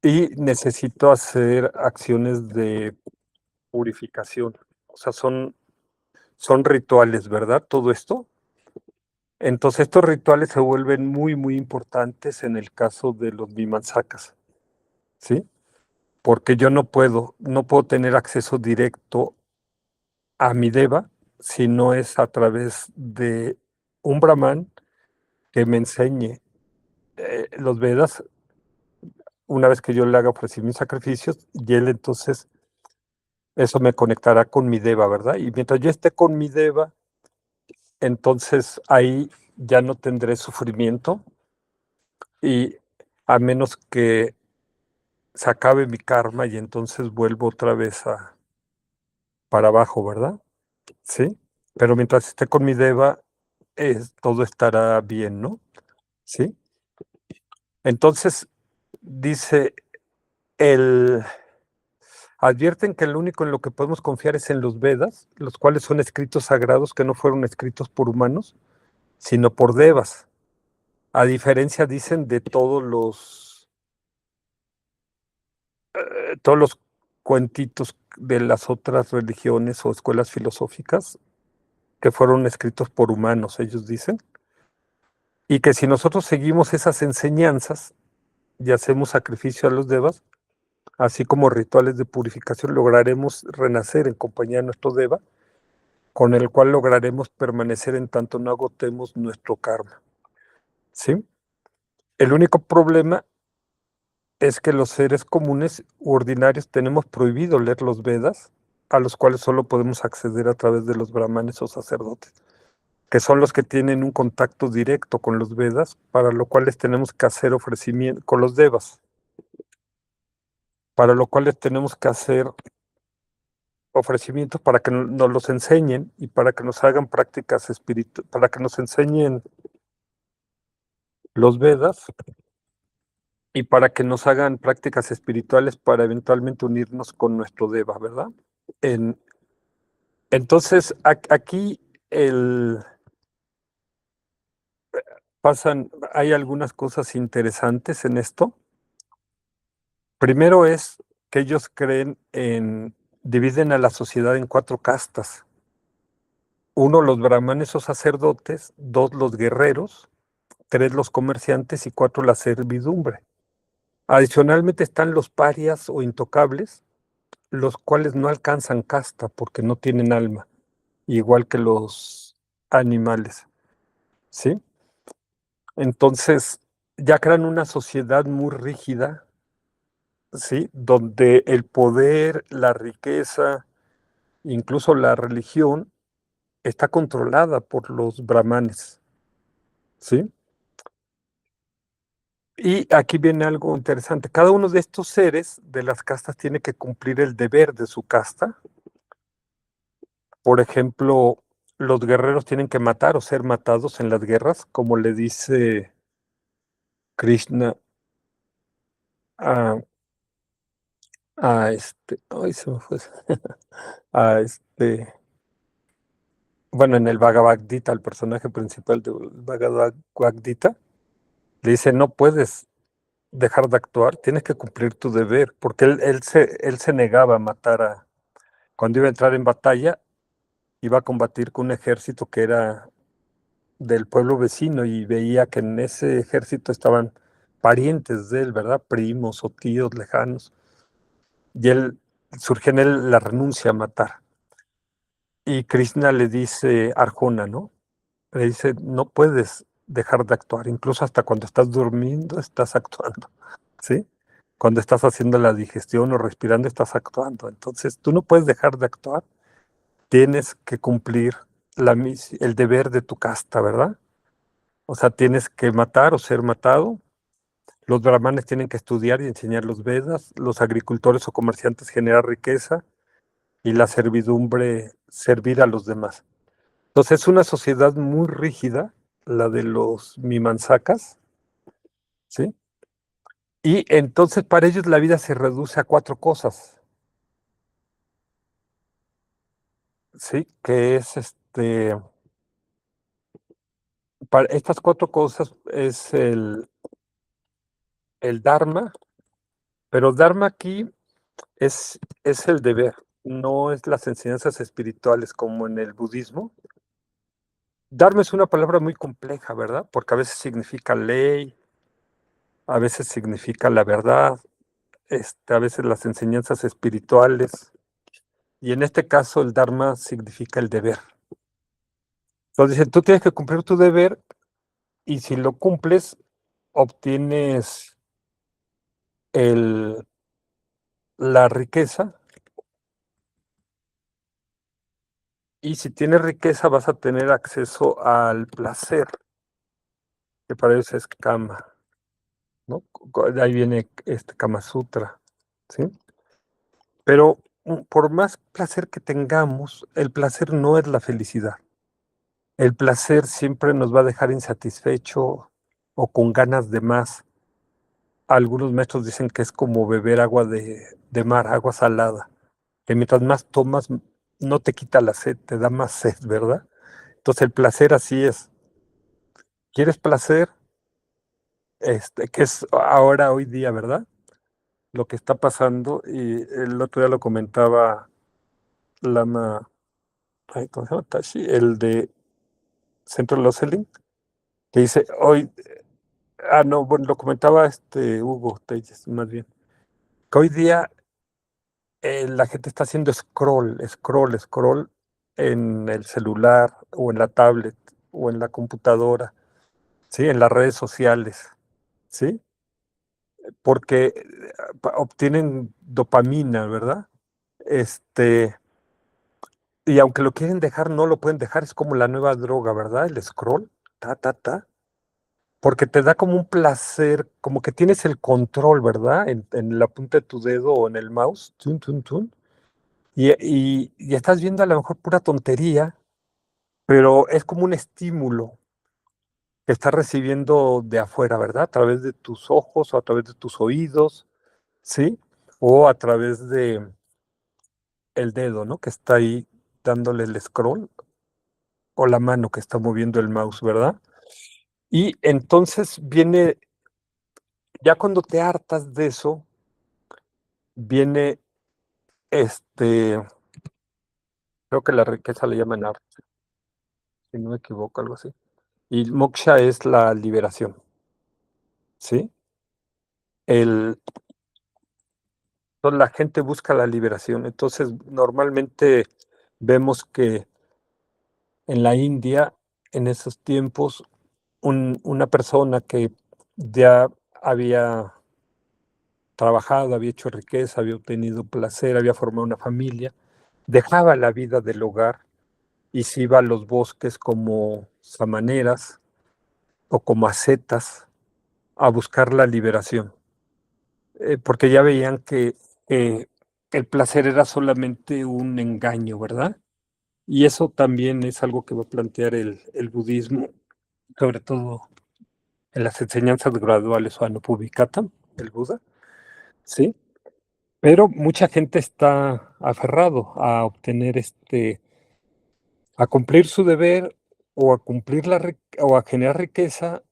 Y necesito hacer acciones de purificación. O sea, son rituales, ¿verdad? Todo esto. Entonces, estos rituales se vuelven muy, muy importantes en el caso de los vimansakas, ¿sí? Porque yo no puedo tener acceso directo a mi deva si no es a través de un brahman que me enseñe los Vedas una vez que yo le haga ofrecer mis sacrificios y él entonces eso me conectará con mi deva, ¿verdad? Y mientras yo esté con mi deva, entonces ahí ya no tendré sufrimiento y a menos que se acabe mi karma y entonces vuelvo otra vez para abajo, ¿verdad? Sí, pero mientras esté con mi deva, todo estará bien, ¿no? Sí. Entonces, dice, el, advierten que lo único en lo que podemos confiar es en los Vedas, los cuales son escritos sagrados que no fueron escritos por humanos, sino por devas. A diferencia, dicen, de todos los cuentitos de las otras religiones o escuelas filosóficas que fueron escritos por humanos, ellos dicen, y que si nosotros seguimos esas enseñanzas y hacemos sacrificio a los devas, así como rituales de purificación, lograremos renacer en compañía de nuestro deva, con el cual lograremos permanecer en tanto no agotemos nuestro karma. ¿Sí? El único problema es que los seres comunes u ordinarios tenemos prohibido leer los Vedas, a los cuales solo podemos acceder a través de los brahmanes o sacerdotes, que son los que tienen un contacto directo con los Vedas, para lo cual les tenemos que hacer ofrecimiento con los devas, para lo cual les tenemos que hacer ofrecimientos para que nos los enseñen y para que nos hagan prácticas espirituales, para que nos enseñen los Vedas y para que nos hagan prácticas espirituales para eventualmente unirnos con nuestro Deva, ¿verdad? En- entonces, aquí el, hay algunas cosas interesantes en esto. Primero es que ellos dividen a la sociedad en cuatro castas. Uno, los brahmanes o sacerdotes, dos, los guerreros, tres, los comerciantes y cuatro, la servidumbre. Adicionalmente están los parias o intocables, los cuales no alcanzan casta porque no tienen alma, igual que los animales, ¿sí? Entonces, ya crean una sociedad muy rígida, ¿sí? Donde el poder, la riqueza, incluso la religión, está controlada por los brahmanes, ¿sí? Y aquí viene algo interesante. Cada uno de estos seres de las castas tiene que cumplir el deber de su casta. Por ejemplo, los guerreros tienen que matar o ser matados en las guerras, como le dice Krishna a, ay, se me fue, a bueno, en el Bhagavad Gita, el personaje principal del Bhagavad Gita, le dice, no puedes dejar de actuar, tienes que cumplir tu deber, porque él se negaba a matar cuando iba a entrar en batalla, iba a combatir con un ejército que era del pueblo vecino y veía que en ese ejército estaban parientes de él, ¿verdad? Primos o tíos lejanos. Y él surge en él la renuncia a matar. Y Krishna le dice a Arjuna, ¿no? Le dice, no puedes. dejar de actuar, incluso hasta cuando estás durmiendo estás actuando, ¿sí? Cuando estás haciendo la digestión o respirando estás actuando. Entonces, tú no puedes dejar de actuar, tienes que cumplir el deber de tu casta, ¿verdad? O sea, tienes que matar o ser matado. Los brahmanes tienen que estudiar y enseñar los Vedas, los agricultores o comerciantes generar riqueza y la servidumbre servir a los demás. Entonces es una sociedad muy rígida, la de los Mimansakas, ¿sí? Y entonces para ellos la vida se reduce a cuatro cosas, ¿sí? Que es para estas cuatro cosas es el Dharma, pero Dharma aquí es el deber, no es las enseñanzas espirituales como en el budismo. Dharma es una palabra muy compleja, ¿verdad? Porque a veces significa ley, a veces significa la verdad, a veces las enseñanzas espirituales, y en este caso el Dharma significa el deber. Entonces dicen, tú tienes que cumplir tu deber y si lo cumples, obtienes el, la riqueza, y si tienes riqueza vas a tener acceso al placer, que para eso es Kama, ¿no? De ahí viene este Kama Sutra, ¿sí? Pero por más placer que tengamos, el placer no es la felicidad. El placer siempre nos va a dejar insatisfecho o con ganas de más. Algunos maestros dicen que es como beber agua de mar, agua salada, que mientras más tomas, no te quita la sed, te da más sed, ¿verdad? Entonces el placer así es. ¿Quieres placer? Que es ahora, hoy día, ¿verdad? Lo que está pasando, y el otro día lo comentaba Lama, ay, ¿cómo se llama? Tashi, el de Centro Loseling, que dice, hoy, no, bueno, lo comentaba Hugo Telles, más bien, que hoy día la gente está haciendo scroll en el celular o en la tablet o en la computadora, ¿sí? En las redes sociales, ¿sí? Porque obtienen dopamina, ¿verdad? Este, y aunque lo quieren dejar, no lo pueden dejar, es como la nueva droga, ¿verdad? El scroll, ta, porque te da como un placer, como que tienes el control, ¿verdad? En la punta de tu dedo o en el mouse, tun, tun, tun. Y estás viendo a lo mejor pura tontería, pero es como un estímulo que estás recibiendo de afuera, ¿verdad? A través de tus ojos o a través de tus oídos, ¿sí? O a través de el dedo, ¿no? Que está ahí dándole el scroll, o la mano que está moviendo el mouse, ¿verdad? Y entonces viene, ya cuando te hartas de eso, viene, creo que la riqueza le llaman arte, si no me equivoco, algo así. Y moksha es la liberación, ¿sí? El, la gente busca la liberación. Entonces, normalmente vemos que en la India, en esos tiempos, una persona que ya había trabajado, había hecho riqueza, había obtenido placer, había formado una familia, dejaba la vida del hogar y se iba a los bosques como samaneras o como ascetas a buscar la liberación, porque ya veían que el placer era solamente un engaño, ¿verdad? Y eso también es algo que va a plantear el budismo, sobre todo en las enseñanzas graduales o Anupuvikata, el Buda, ¿sí? Pero mucha gente está aferrado a obtener a cumplir su deber o a cumplir o a generar riqueza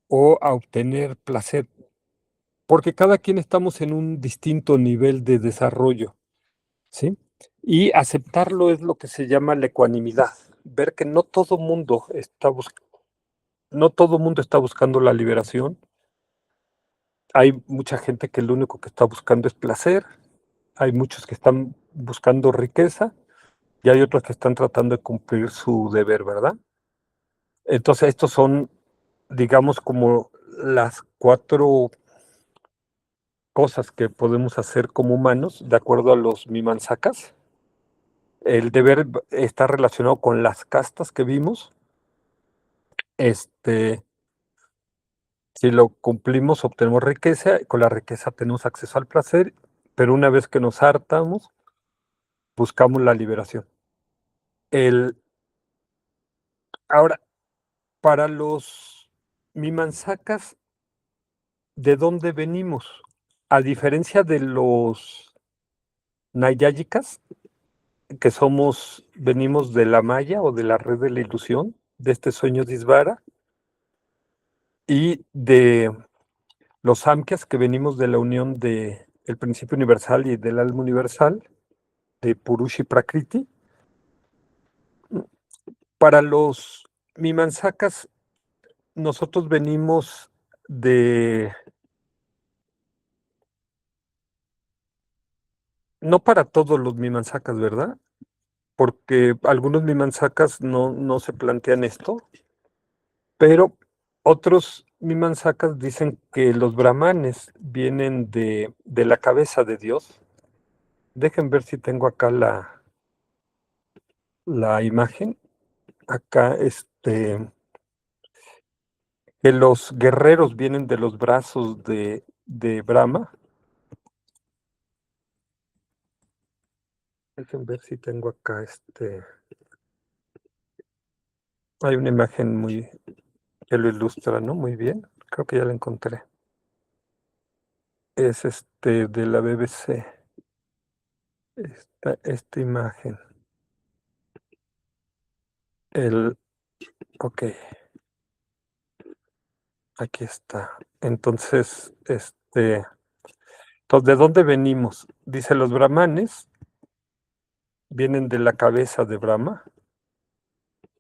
o a obtener placer, porque cada quien estamos en un distinto nivel de desarrollo, ¿sí? Y aceptarlo es lo que se llama la ecuanimidad, ver que no todo mundo está buscando la liberación. Hay mucha gente que lo único que está buscando es placer, hay muchos que están buscando riqueza y hay otros que están tratando de cumplir su deber, ¿verdad? Entonces, estos son digamos, como las cuatro cosas que podemos hacer como humanos, de acuerdo a los Mimansakas. El deber está relacionado con las castas que vimos. Este, si lo cumplimos, obtenemos riqueza, y con la riqueza tenemos acceso al placer, pero una vez que nos hartamos, buscamos la liberación. El, ahora, para los Mimansakas, ¿de dónde venimos? A diferencia de los Nayáyicas, que venimos de la Maya o de la red de la ilusión, de este sueño de Isvara, y de los Samkhya's, que venimos de la unión de el principio universal y del alma universal, de Purushi Prakriti. Para los Mimansakas, nosotros venimos de, no para todos los Mimansakas, ¿verdad? Porque algunos Mimansakas no se plantean esto, pero otros Mimansakas dicen que los brahmanes vienen de la cabeza de Dios. Dejen ver si tengo acá la imagen. Acá, que los guerreros vienen de los brazos de Brahma. Dejen ver si tengo acá, hay una imagen que lo ilustra, ¿no? Muy bien. Creo que ya la encontré. Es de la BBC. Esta imagen. El, ok, aquí está. Entonces, ¿de dónde venimos? Dice, los brahmanes vienen de la cabeza de Brahma.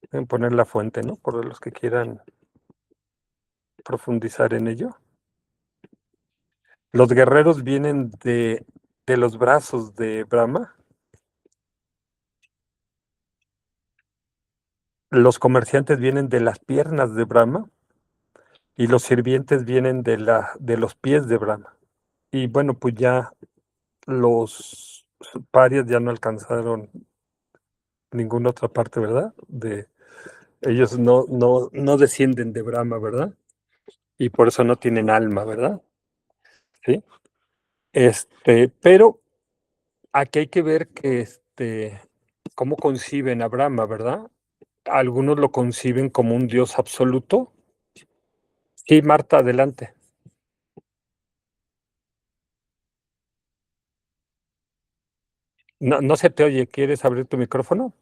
Pueden poner la fuente, ¿no? Por los que quieran profundizar en ello. Los guerreros vienen de los brazos de Brahma. Los comerciantes vienen de las piernas de Brahma. Y los sirvientes vienen de los pies de Brahma. Y bueno, pues ya los parias ya no alcanzaron ninguna otra parte, ¿verdad? Ellos no descienden de Brahma, ¿verdad? Y por eso no tienen alma, ¿verdad? Sí. Pero aquí hay que ver que cómo conciben a Brahma, ¿verdad? Algunos lo conciben como un dios absoluto. Sí, Marta, adelante. No se te oye, ¿quieres abrir tu micrófono?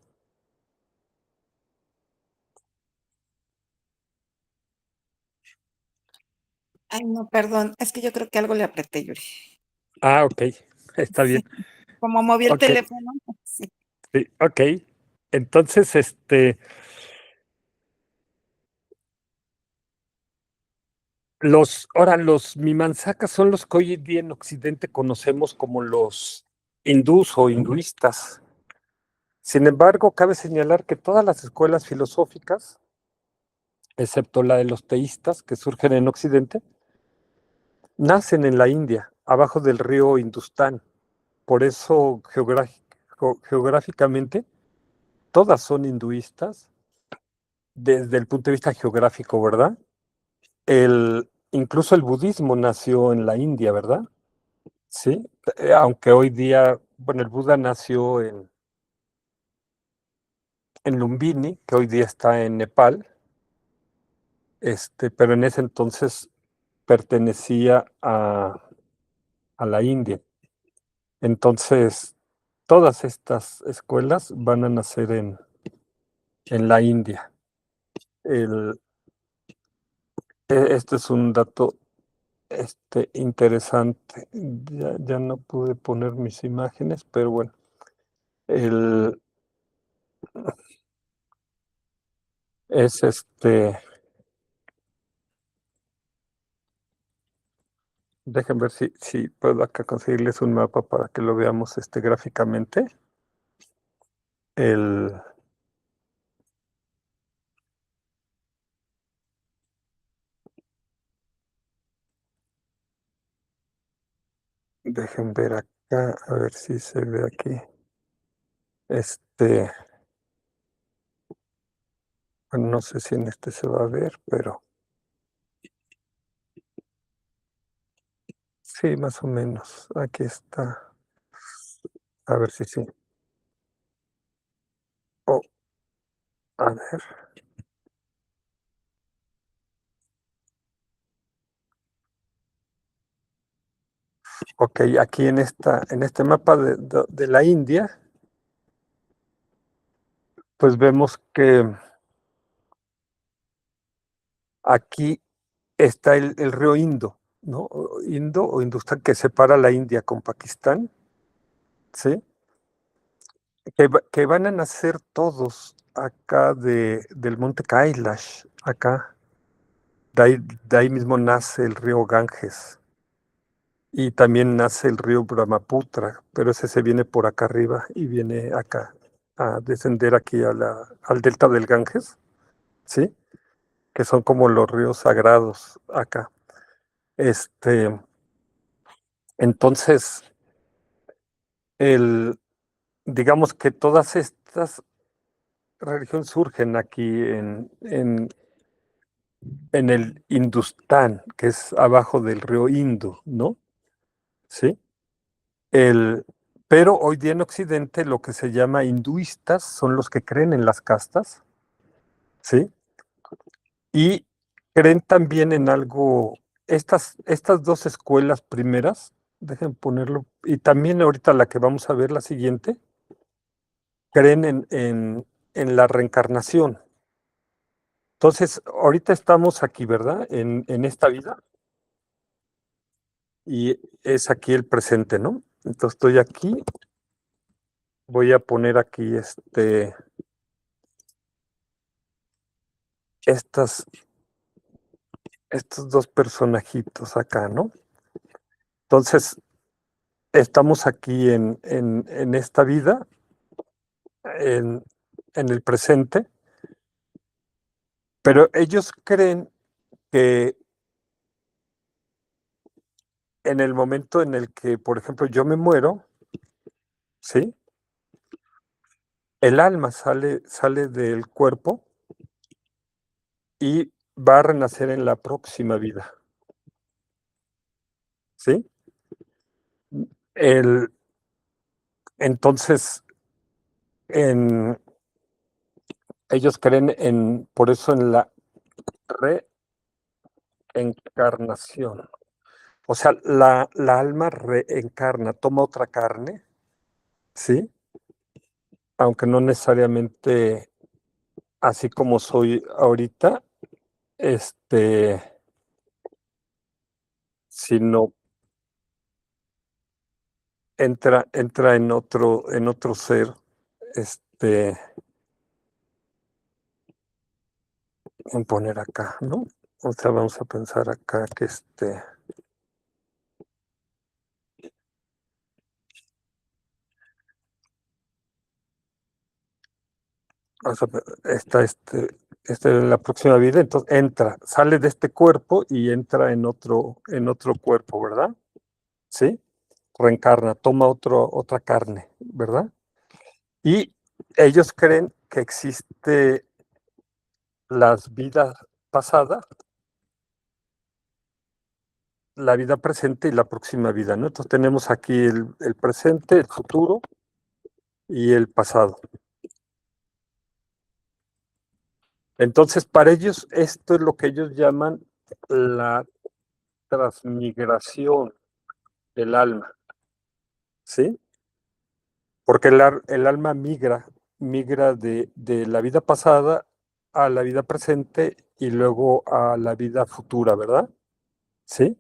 Ay, no, perdón, es que yo creo que algo le apreté, Yuri. Ah, ok, está bien. Sí, como moví el Ok, teléfono. Sí. sí, ok. Entonces, ahora los Mimansakas son los que hoy en día en Occidente conocemos como los hindús o hinduistas. Sin embargo, cabe señalar que todas las escuelas filosóficas, excepto la de los teístas que surgen en Occidente, nacen en la India, abajo del río Industán. Por eso, geográficamente, todas son hinduistas desde el punto de vista geográfico, ¿verdad? Incluso el budismo nació en la India, ¿verdad? Sí, aunque hoy día, bueno, el Buda nació en Lumbini, que hoy día está en Nepal, pero en ese entonces pertenecía a la India. Entonces, todas estas escuelas van a nacer en la India. El, este es un dato interesante. Ya no pude poner mis imágenes, pero bueno. El, es Dejen ver si puedo acá conseguirles un mapa para que lo veamos gráficamente. El, Dejen ver acá, a ver si se ve aquí. Este, bueno, no sé si en este se va a ver, pero sí, más o menos. Aquí está. A ver si sí. Oh, a ver. Ok, aquí en este mapa de la India, pues vemos que aquí está el río Indo, ¿no? Indo o Hindustán, que separa la India con Pakistán, ¿sí? Que van a nacer todos acá del monte Kailash, acá. De ahí mismo nace el río Ganges y también nace el río Brahmaputra, pero ese se viene por acá arriba y viene acá a descender aquí al delta del Ganges, ¿sí? Que son como los ríos sagrados acá. Este, entonces, el, digamos que todas estas religiones surgen aquí en el Industán, que es abajo del río Indo, ¿no? Sí. El, pero hoy día en Occidente lo que se llama hinduistas son los que creen en las castas, ¿sí? Y creen también en algo, estas dos escuelas primeras, dejen ponerlo, y también ahorita la que vamos a ver, la siguiente, creen en la reencarnación. Entonces, ahorita estamos aquí, ¿verdad? En esta vida, y es aquí el presente, ¿no? Entonces estoy aquí, voy a poner aquí estas estos dos personajitos acá, ¿no? Entonces, estamos aquí en esta vida, en, en el presente, pero ellos creen que en el momento en el que, por ejemplo, yo me muero, ¿sí? El alma sale del cuerpo y va a renacer en la próxima vida, ¿sí? El, entonces, en, ellos creen por eso en la reencarnación. O sea, la alma reencarna, toma otra carne, ¿sí? Aunque no necesariamente así como soy ahorita, este, sino entra en otro ser, este, en poner acá, ¿no? O sea, vamos a pensar acá que vamos a está en la próxima vida, entonces sale de este cuerpo y entra en otro cuerpo, ¿verdad? ¿Sí? Reencarna, toma otra carne, ¿verdad? Y ellos creen que existe las vidas pasadas, la vida presente y la próxima vida, ¿no? Entonces tenemos aquí el presente, el futuro y el pasado. Entonces, para ellos, esto es lo que ellos llaman la transmigración del alma, ¿sí? Porque el alma migra de la vida pasada a la vida presente y luego a la vida futura, ¿verdad? ¿Sí?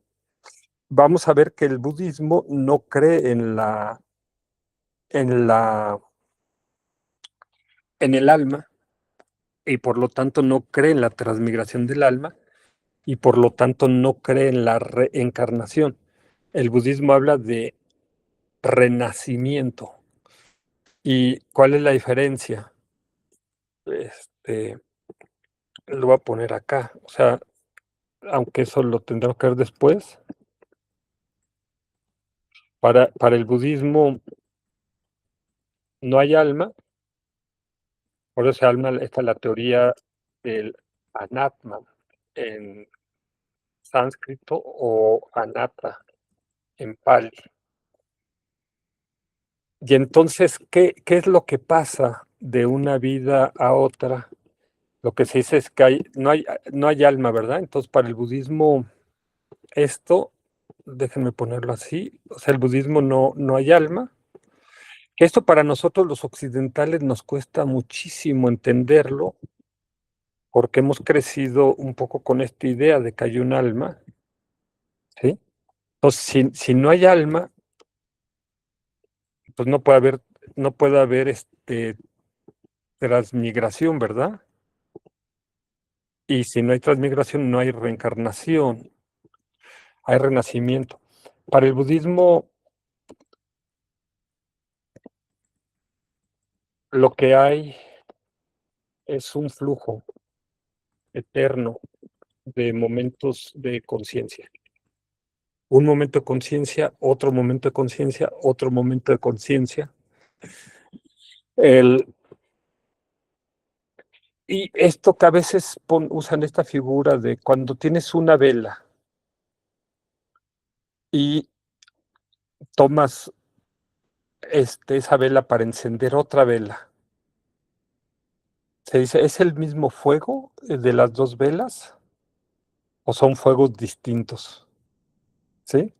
Vamos a ver que el budismo no cree en la, en el alma y por lo tanto no cree en la transmigración del alma y por lo tanto no cree en la reencarnación. El budismo habla de renacimiento. ¿Y cuál es la diferencia? Este, lo voy a poner acá. O sea, aunque eso lo tendremos que ver después. Para el budismo no hay alma, por eso alma, esta es la teoría del anatma en sánscrito o anatta en pali. Y entonces, ¿qué es lo que pasa de una vida a otra? Lo que se dice es que no hay alma, ¿verdad? Entonces, para el budismo, esto, déjenme ponerlo así, o sea, el budismo no hay alma. Esto para nosotros los occidentales nos cuesta muchísimo entenderlo, porque hemos crecido un poco con esta idea de que hay un alma, ¿sí? Entonces, si no hay alma, pues no puede haber transmigración, ¿verdad? Y si no hay transmigración, no hay reencarnación, hay renacimiento. Para el budismo, lo que hay es un flujo eterno de momentos de conciencia. Un momento de conciencia, otro momento de conciencia, otro momento de conciencia. El, y esto que a veces usan esta figura de cuando tienes una vela y tomas esa vela para encender otra vela. Se dice, ¿es el mismo fuego de las dos velas o son fuegos distintos? ¿Sí?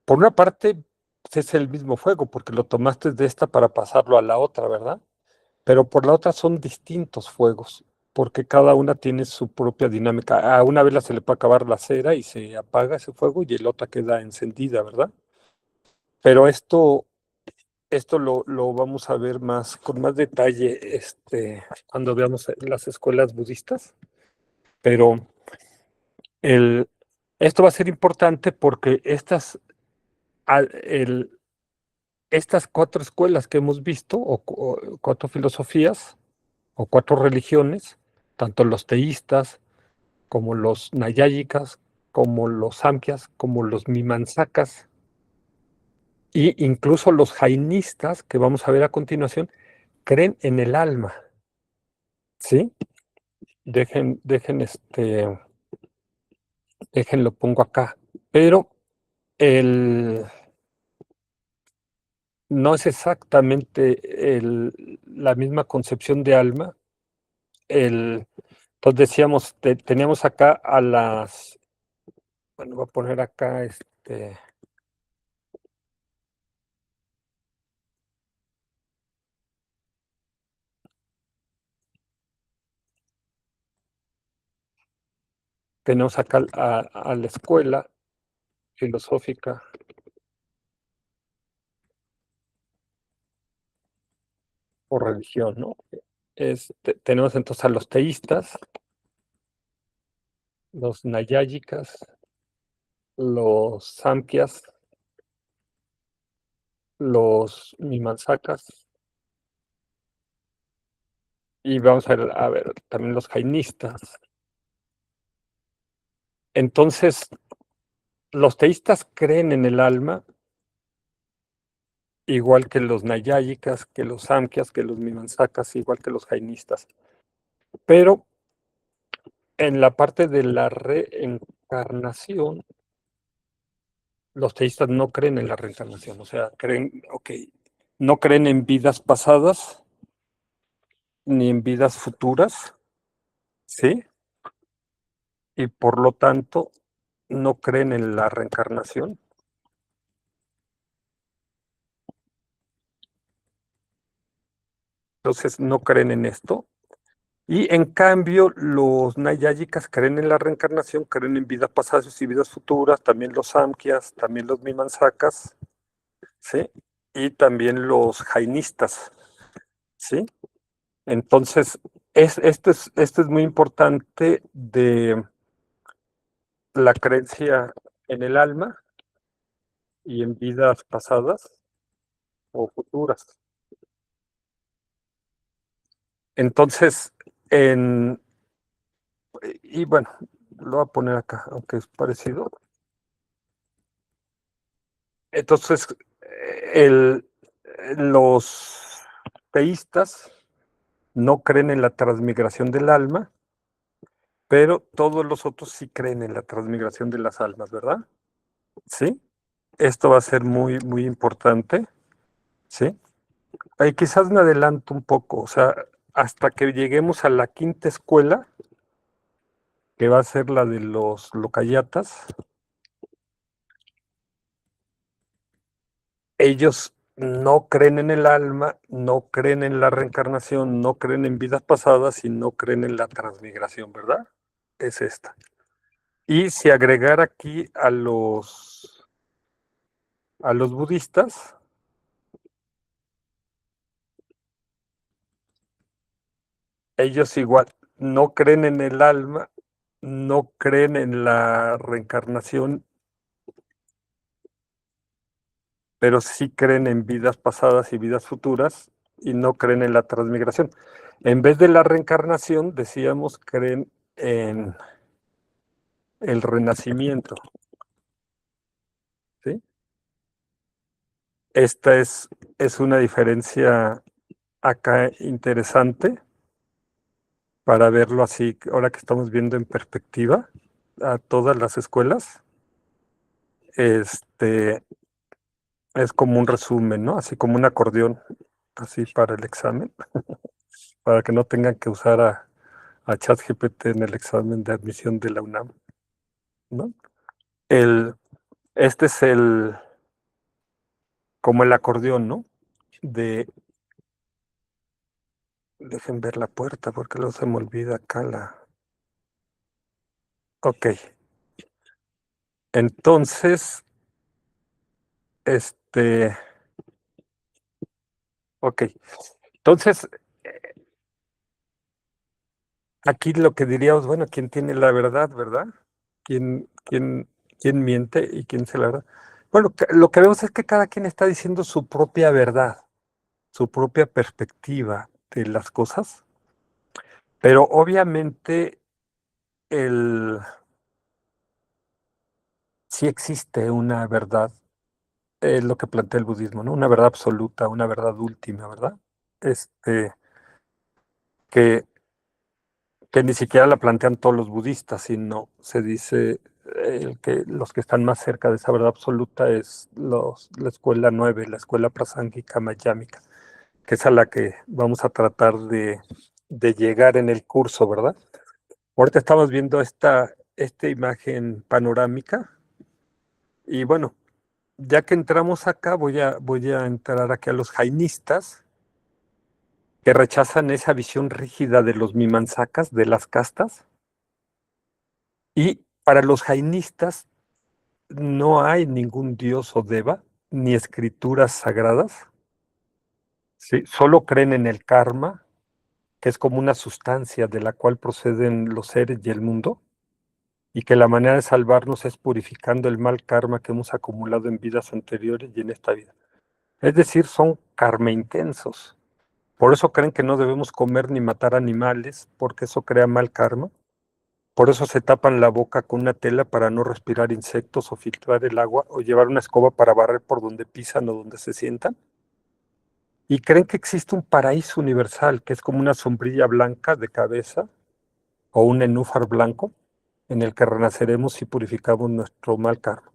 Por una parte, pues, es el mismo fuego porque lo tomaste de esta para pasarlo a la otra, ¿verdad? Pero por la otra son distintos fuegos, porque cada una tiene su propia dinámica. A una vela se le puede acabar la cera y se apaga ese fuego y el otra queda encendida, ¿verdad? Pero esto lo vamos a ver más, con más detalle, cuando veamos las escuelas budistas. Pero el, esto va a ser importante porque al- el- estas cuatro escuelas que hemos visto, o cuatro filosofías, o cuatro religiones, tanto los teístas, como los nayáyicas, como los samkhyas, como los mimansakas, e incluso los jainistas, que vamos a ver a continuación, creen en el alma, ¿sí? Dejen, lo pongo acá. Pero el, no es exactamente la misma concepción de alma. Entonces decíamos, teníamos acá bueno, voy a poner acá, tenemos acá a la escuela filosófica o religión, ¿no? Tenemos entonces a los teístas, los nayáyicas, los samkhyas, los mimansakas, y vamos a ver también los jainistas. Entonces, los teístas creen en el alma, igual que los nayáyicas, que los samkhyas, que los mimansakas, igual que los jainistas. Pero en la parte de la reencarnación, los teístas no creen en la reencarnación, o sea, no creen en vidas pasadas ni en vidas futuras, ¿sí? Y por lo tanto, no creen en la reencarnación. Entonces, no creen en esto. Y en cambio, los nayáyicas creen en la reencarnación, creen en vidas pasadas y vidas futuras, también los samkhyas, también los mimansakas, ¿sí? Y también los jainistas, ¿sí? Entonces, esto es muy importante de la creencia en el alma y en vidas pasadas o futuras. Entonces, y bueno, lo voy a poner acá, aunque es parecido. Entonces, el, los teístas no creen en la transmigración del alma, pero todos los otros sí creen en la transmigración de las almas, ¿verdad? Sí. Esto va a ser muy, muy importante, ¿sí? Ahí quizás me adelanto un poco, o sea, hasta que lleguemos a la quinta escuela, que va a ser la de los locayatas, ellos no creen en el alma, no creen en la reencarnación, no creen en vidas pasadas y no creen en la transmigración, ¿verdad? Es esta. Y si agregar aquí a los budistas, ellos igual no creen en el alma, no creen en la reencarnación, pero sí creen en vidas pasadas y vidas futuras y no creen en la transmigración. En vez de la reencarnación, decíamos, creen en el renacimiento, ¿sí? Esta es una diferencia acá interesante para verlo así, ahora que estamos viendo en perspectiva a todas las escuelas. Este es como un resumen, ¿no? Así como un acordeón, así para el examen, para que no tengan que usar a ChatGPT en el examen de admisión de la UNAM, ¿no? El, este es como el acordeón, ¿no? De, dejen ver la puerta porque luego se me olvida acá la. Ok, entonces, este, ok, entonces, aquí lo que diríamos, bueno, ¿quién tiene la verdad, verdad? ¿Quién miente y quién se la verdad? Bueno, lo que vemos es que cada quien está diciendo su propia verdad, su propia perspectiva de las cosas, pero obviamente el, sí existe una verdad, es lo que plantea el budismo, ¿no? Una verdad absoluta, una verdad última, ¿verdad? Este, que que ni siquiera la plantean todos los budistas, sino se dice que los que están más cerca de esa verdad absoluta es la escuela 9, la escuela prasángika mayámica, que es a la que vamos a tratar de llegar en el curso, ¿verdad? Ahorita estamos viendo esta imagen panorámica y bueno, ya que entramos acá, voy a entrar aquí a los jainistas, que rechazan esa visión rígida de los mimansakas, de las castas. Y para los jainistas no hay ningún dios o deva, ni escrituras sagradas, ¿sí? Solo creen en el karma, que es como una sustancia de la cual proceden los seres y el mundo, y que la manera de salvarnos es purificando el mal karma que hemos acumulado en vidas anteriores y en esta vida. Es decir, son karma intensos. Por eso creen que no debemos comer ni matar animales, porque eso crea mal karma. Por eso se tapan la boca con una tela para no respirar insectos o filtrar el agua o llevar una escoba para barrer por donde pisan o donde se sientan. Y creen que existe un paraíso universal, que es como una sombrilla blanca de cabeza o un nenúfar blanco en el que renaceremos si purificamos nuestro mal karma.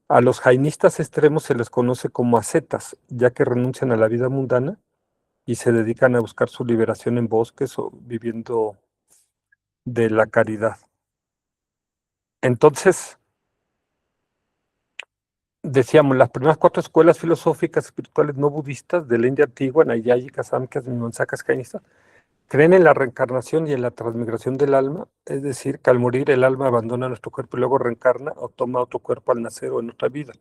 A los jainistas extremos se les conoce como ascetas, ya que renuncian a la vida mundana y se dedican a buscar su liberación en bosques o viviendo de la caridad. Entonces, decíamos, las primeras cuatro escuelas filosóficas espirituales no budistas de la India antigua, nayáyicas, sámicas, mimamsakas, jainistas, creen en la reencarnación y en la transmigración del alma, es decir, que al morir el alma abandona nuestro cuerpo y luego reencarna o toma otro cuerpo al nacer o en otra vida.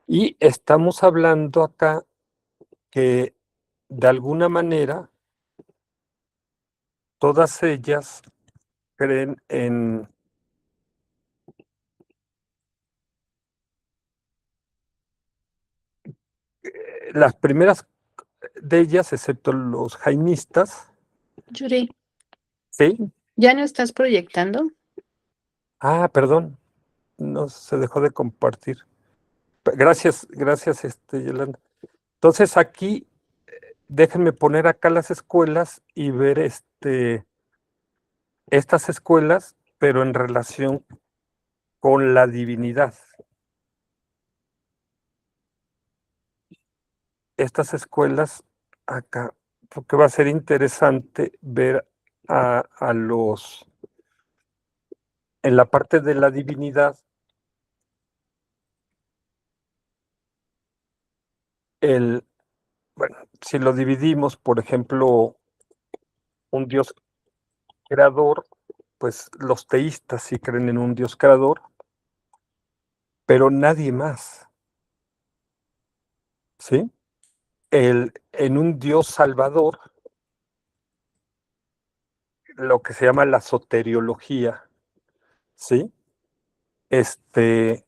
Y estamos hablando acá que de alguna manera todas ellas creen en las primeras de ellas, excepto los jainistas, Yuri, ¿sí? ¿ya no estás proyectando? Ah, perdón, no se dejó de compartir. Gracias, gracias, Yolanda. Entonces aquí, déjenme poner acá las escuelas y ver estas escuelas, pero en relación con la divinidad. Estas escuelas acá, porque va a ser interesante ver a los, en la parte de la divinidad, el, bueno, si lo dividimos, por ejemplo, un Dios creador, pues los teístas sí creen en un Dios creador, pero nadie más, ¿sí? En un Dios salvador, lo que se llama la soteriología, ¿sí? Este,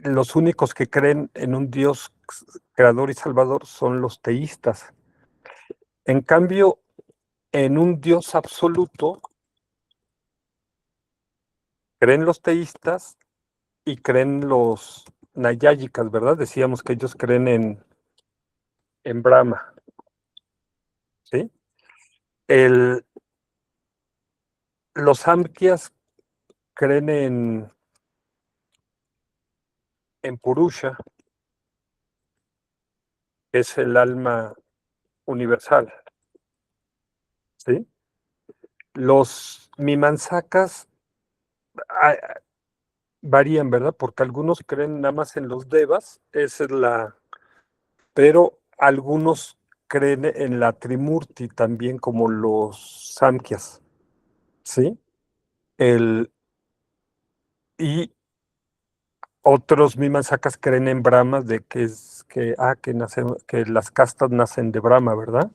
los únicos que creen en un Dios creador y salvador son los teístas. En cambio, en un Dios absoluto, creen los teístas y creen los nayáyicas, ¿verdad? Decíamos que ellos creen en Brahma, ¿sí? El, los Samkhya's creen en Purusha, que es el alma universal, ¿sí? Los Mimansakas varían, ¿verdad? Porque algunos creen nada más en los devas, esa es pero algunos creen en la Trimurti también como los Samkhya's, ¿sí? El, y otros Mimansakas creen en Brahma de que es que las castas nacen de Brahma, ¿verdad?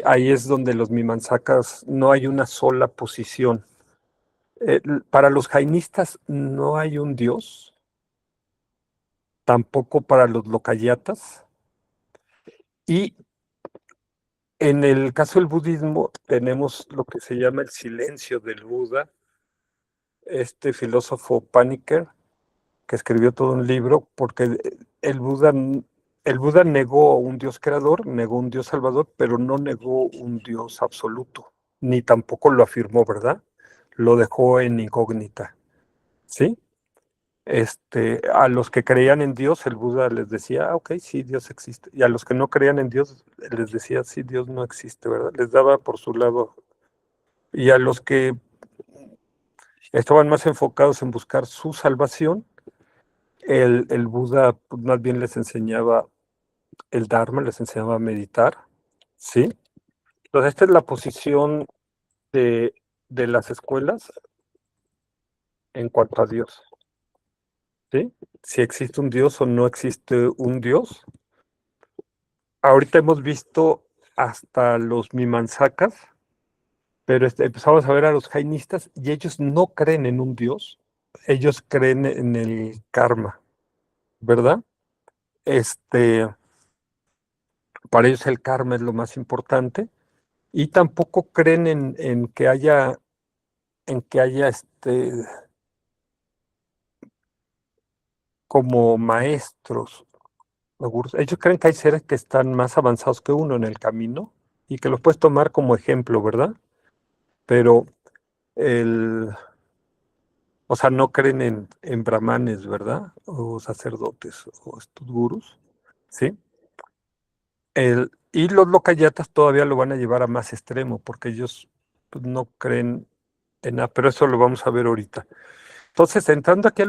Ahí es donde los Mimansakas no hay una sola posición. Para los jainistas no hay un dios, tampoco para los lokayatas. Y en el caso del budismo tenemos lo que se llama el silencio del Buda, este filósofo Paniker, que escribió todo un libro, porque el Buda negó un Dios creador, negó un Dios salvador, pero no negó un Dios absoluto, ni tampoco lo afirmó, ¿verdad? Lo dejó en incógnita, ¿sí? A los que creían en Dios, el Buda les decía, ok, sí, Dios existe. Y a los que no creían en Dios, les decía, sí, Dios no existe, ¿verdad? Les daba por su lado. Y a los que estaban más enfocados en buscar su salvación, el Buda pues, más bien les enseñaba el Dharma, les enseñaba a meditar, ¿sí? Entonces, esta es la posición de, de las escuelas en cuanto a Dios, ¿sí? Si existe un Dios o no existe un Dios. Ahorita hemos visto hasta los Mimansakas, pero empezamos a ver a los jainistas y ellos no creen en un Dios, ellos creen en el karma, ¿verdad? Este, para ellos el karma es lo más importante y tampoco creen en que haya como maestros. Ellos creen que hay seres que están más avanzados que uno en el camino y que los puedes tomar como ejemplo, ¿verdad? Pero el, o sea, no creen en brahmanes, ¿verdad? O sacerdotes o estos gurús, ¿sí? Y los lokayatas todavía lo van a llevar a más extremo porque ellos pues, no creen en nada, pero eso lo vamos a ver ahorita. Entonces, entrando aquí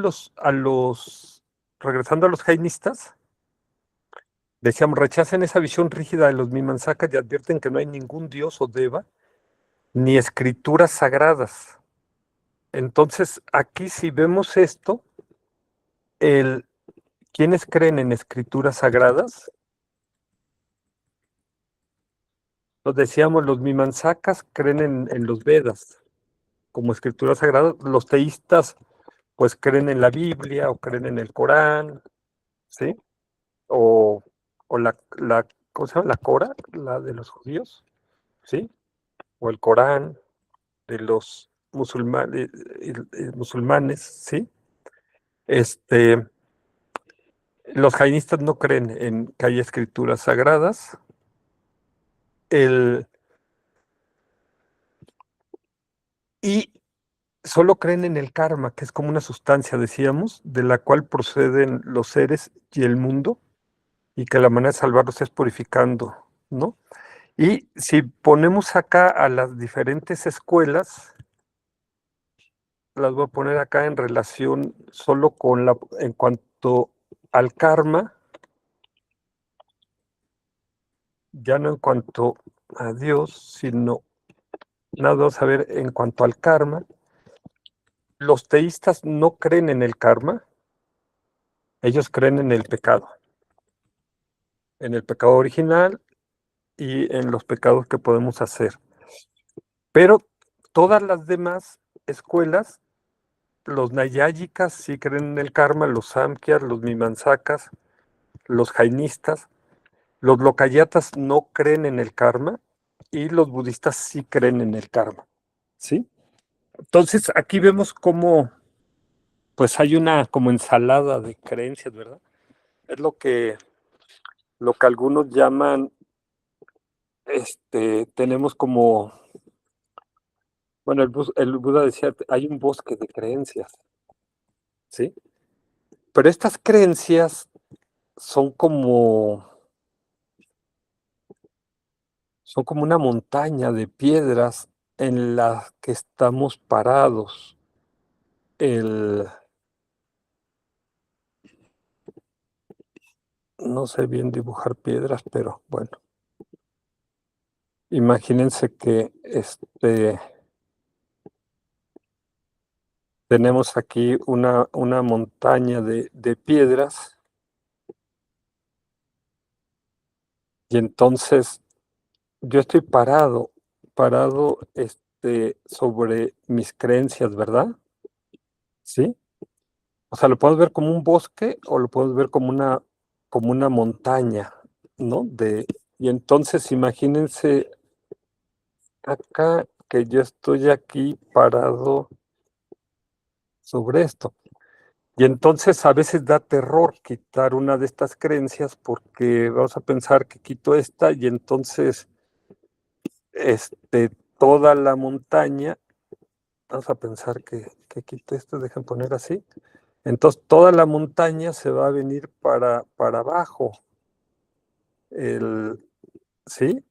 regresando a los jainistas, decíamos, rechacen esa visión rígida de los Mimamsakas y advierten que no hay ningún dios o deva ni escrituras sagradas. Entonces, aquí si vemos esto, el, ¿quiénes creen en escrituras sagradas? Nos decíamos, los Mimamsakas creen en los Vedas como escrituras sagradas, los teístas pues creen en la Biblia o creen en el Corán, ¿sí? O, o ¿cómo se llama? La Cora, la de los judíos, ¿sí? O el Corán de los musulmanes, ¿sí? Este, Los jainistas no creen en que haya escrituras sagradas. El, y solo creen en el karma, que es como una sustancia, decíamos, de la cual proceden los seres y el mundo, y que la manera de salvarlos es purificando, ¿no? Y si ponemos acá a las diferentes escuelas, las voy a poner acá en relación solo con en cuanto al karma, ya no en cuanto a Dios, sino nada, vamos a ver en cuanto al karma. Los teístas no creen en el karma, ellos creen en el pecado original y en los pecados que podemos hacer. Pero todas las demás escuelas, los nayáyicas sí creen en el karma, los samkhyas, los mimansakas, los jainistas, los lokayatas no creen en el karma y los budistas sí creen en el karma, ¿sí? Entonces aquí vemos cómo pues hay una como ensalada de creencias, ¿verdad? Es lo que algunos llaman, tenemos como, bueno, el Buda decía, hay un bosque de creencias, ¿sí? Pero estas creencias son como, son como una montaña de piedras en las que estamos parados. El, no sé bien dibujar piedras, pero bueno, imagínense que tenemos aquí una montaña de piedras y entonces yo estoy parado sobre mis creencias, ¿verdad? ¿Sí? O sea, lo puedes ver como un bosque o lo puedes ver como una montaña, ¿no? Y entonces imagínense acá que yo estoy aquí parado sobre esto. Y entonces a veces da terror quitar una de estas creencias porque vamos a pensar que quito esta y entonces este, toda la montaña, vamos a pensar que quito esto, dejen poner así. Entonces toda la montaña se va a venir para abajo, el, ¿sí?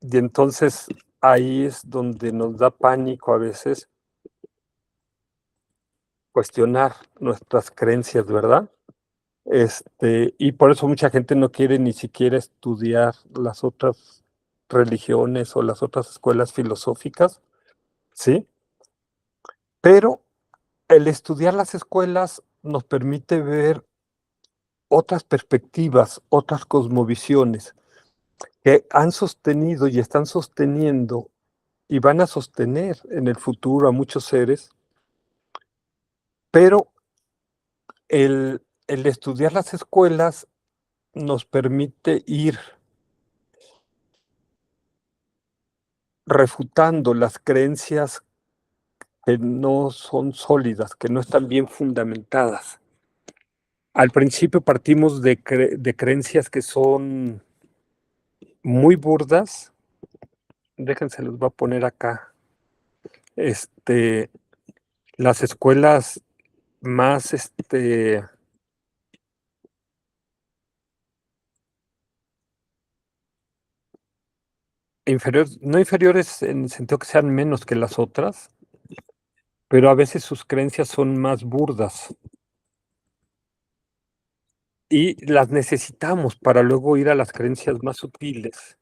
Y entonces ahí es donde nos da pánico a veces cuestionar nuestras creencias, ¿verdad? Y por eso mucha gente no quiere ni siquiera estudiar las otras religiones o las otras escuelas filosóficas, ¿sí? Pero el estudiar las escuelas nos permite ver otras perspectivas, otras cosmovisiones que han sostenido y están sosteniendo y van a sostener en el futuro a muchos seres, pero el estudiar las escuelas nos permite ir refutando las creencias que no son sólidas, que no están bien fundamentadas. Al principio partimos de creencias que son muy burdas. Déjense, los voy a poner acá. Este, las escuelas más, inferiores, no inferiores en el sentido que sean menos que las otras, pero a veces sus creencias son más burdas y las necesitamos para luego ir a las creencias más sutiles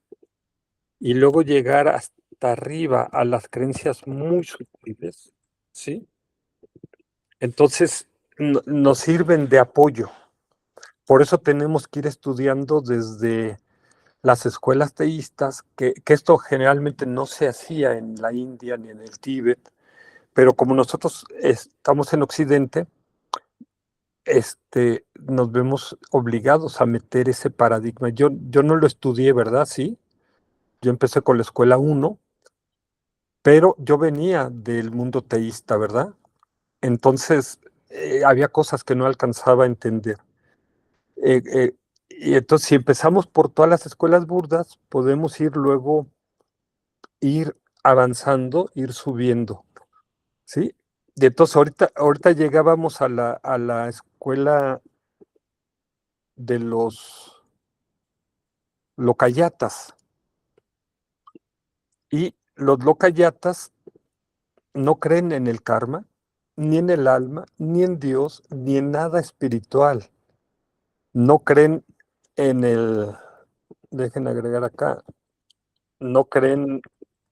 y luego llegar hasta arriba a las creencias muy sutiles, ¿sí? Entonces, nos sirven de apoyo. Por eso tenemos que ir estudiando desde las escuelas teístas, que esto generalmente no se hacía en la India ni en el Tíbet, pero como nosotros estamos en Occidente, nos vemos obligados a meter ese paradigma. Yo no lo estudié, ¿verdad? Sí, yo empecé con la escuela uno, pero yo venía del mundo teísta, ¿verdad? Entonces, había cosas que no alcanzaba a entender. Eh, eh, y entonces, si empezamos por todas las escuelas burdas, podemos ir luego, ir avanzando, ir subiendo, ¿sí? Y entonces, ahorita llegábamos a la escuela de los locayatas, y los locayatas no creen en el karma, ni en el alma, ni en Dios, ni en nada espiritual. No creen en el, dejen agregar acá, no creen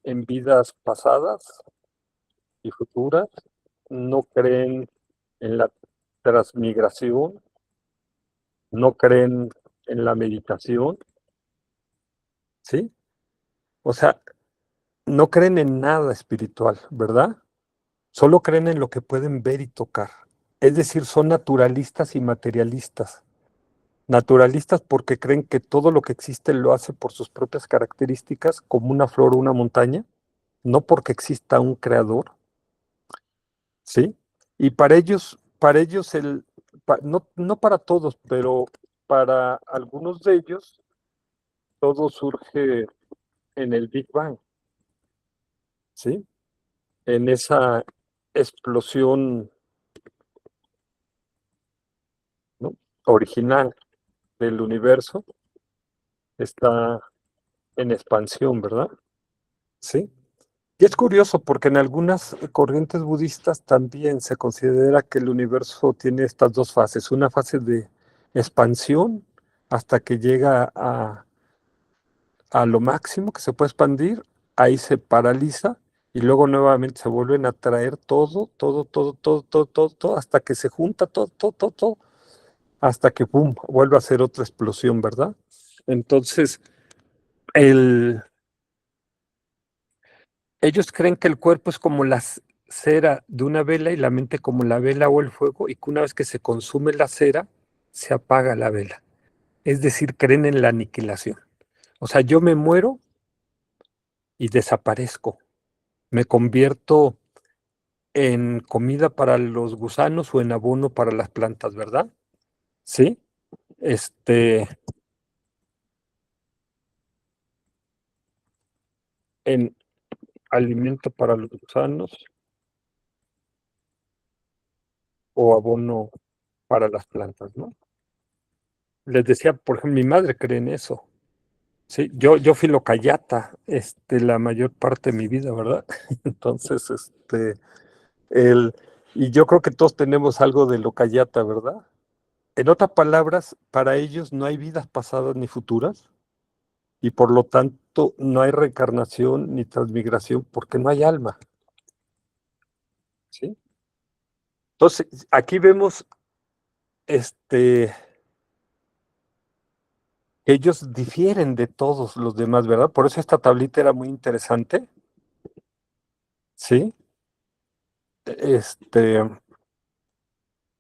en vidas pasadas y futuras, no creen en la transmigración, no creen en la meditación, ¿sí? O sea, no creen en nada espiritual, ¿verdad? Solo creen en lo que pueden ver y tocar. Es decir, son naturalistas y materialistas. Naturalistas porque creen que todo lo que existe lo hace por sus propias características, como una flor o una montaña, no porque exista un creador, ¿sí? Y para ellos no, no para todos, pero para algunos de ellos, todo surge en el Big Bang, ¿sí? En esa explosión, ¿no?, original del universo, está en expansión, ¿verdad? Sí. Y es curioso porque en algunas corrientes budistas también se considera que el universo tiene estas dos fases, una fase de expansión hasta que llega a lo máximo que se puede expandir, ahí se paraliza y luego nuevamente se vuelven a traer todo, hasta que se junta todo, hasta que, ¡pum!, vuelve a ser otra explosión, ¿verdad? Entonces, el, ellos creen que el cuerpo es como la cera de una vela y la mente como la vela o el fuego, y que una vez que se consume la cera, se apaga la vela. Es decir, creen en la aniquilación. O sea, yo me muero y desaparezco. Me convierto en comida para los gusanos o en abono para las plantas, ¿verdad? Sí. Este, en alimento para los gusanos o abono para las plantas, ¿no? Les decía, por ejemplo, mi madre cree en eso. Sí, yo fui locayata, la mayor parte de mi vida, ¿verdad? Entonces, el, y yo creo que todos tenemos algo de locayata, ¿verdad? En otras palabras, para ellos no hay vidas pasadas ni futuras, y por lo tanto no hay reencarnación ni transmigración porque no hay alma, ¿sí? Entonces, aquí vemos, que ellos difieren de todos los demás, ¿verdad? Por eso esta tablita era muy interesante, ¿sí? Este,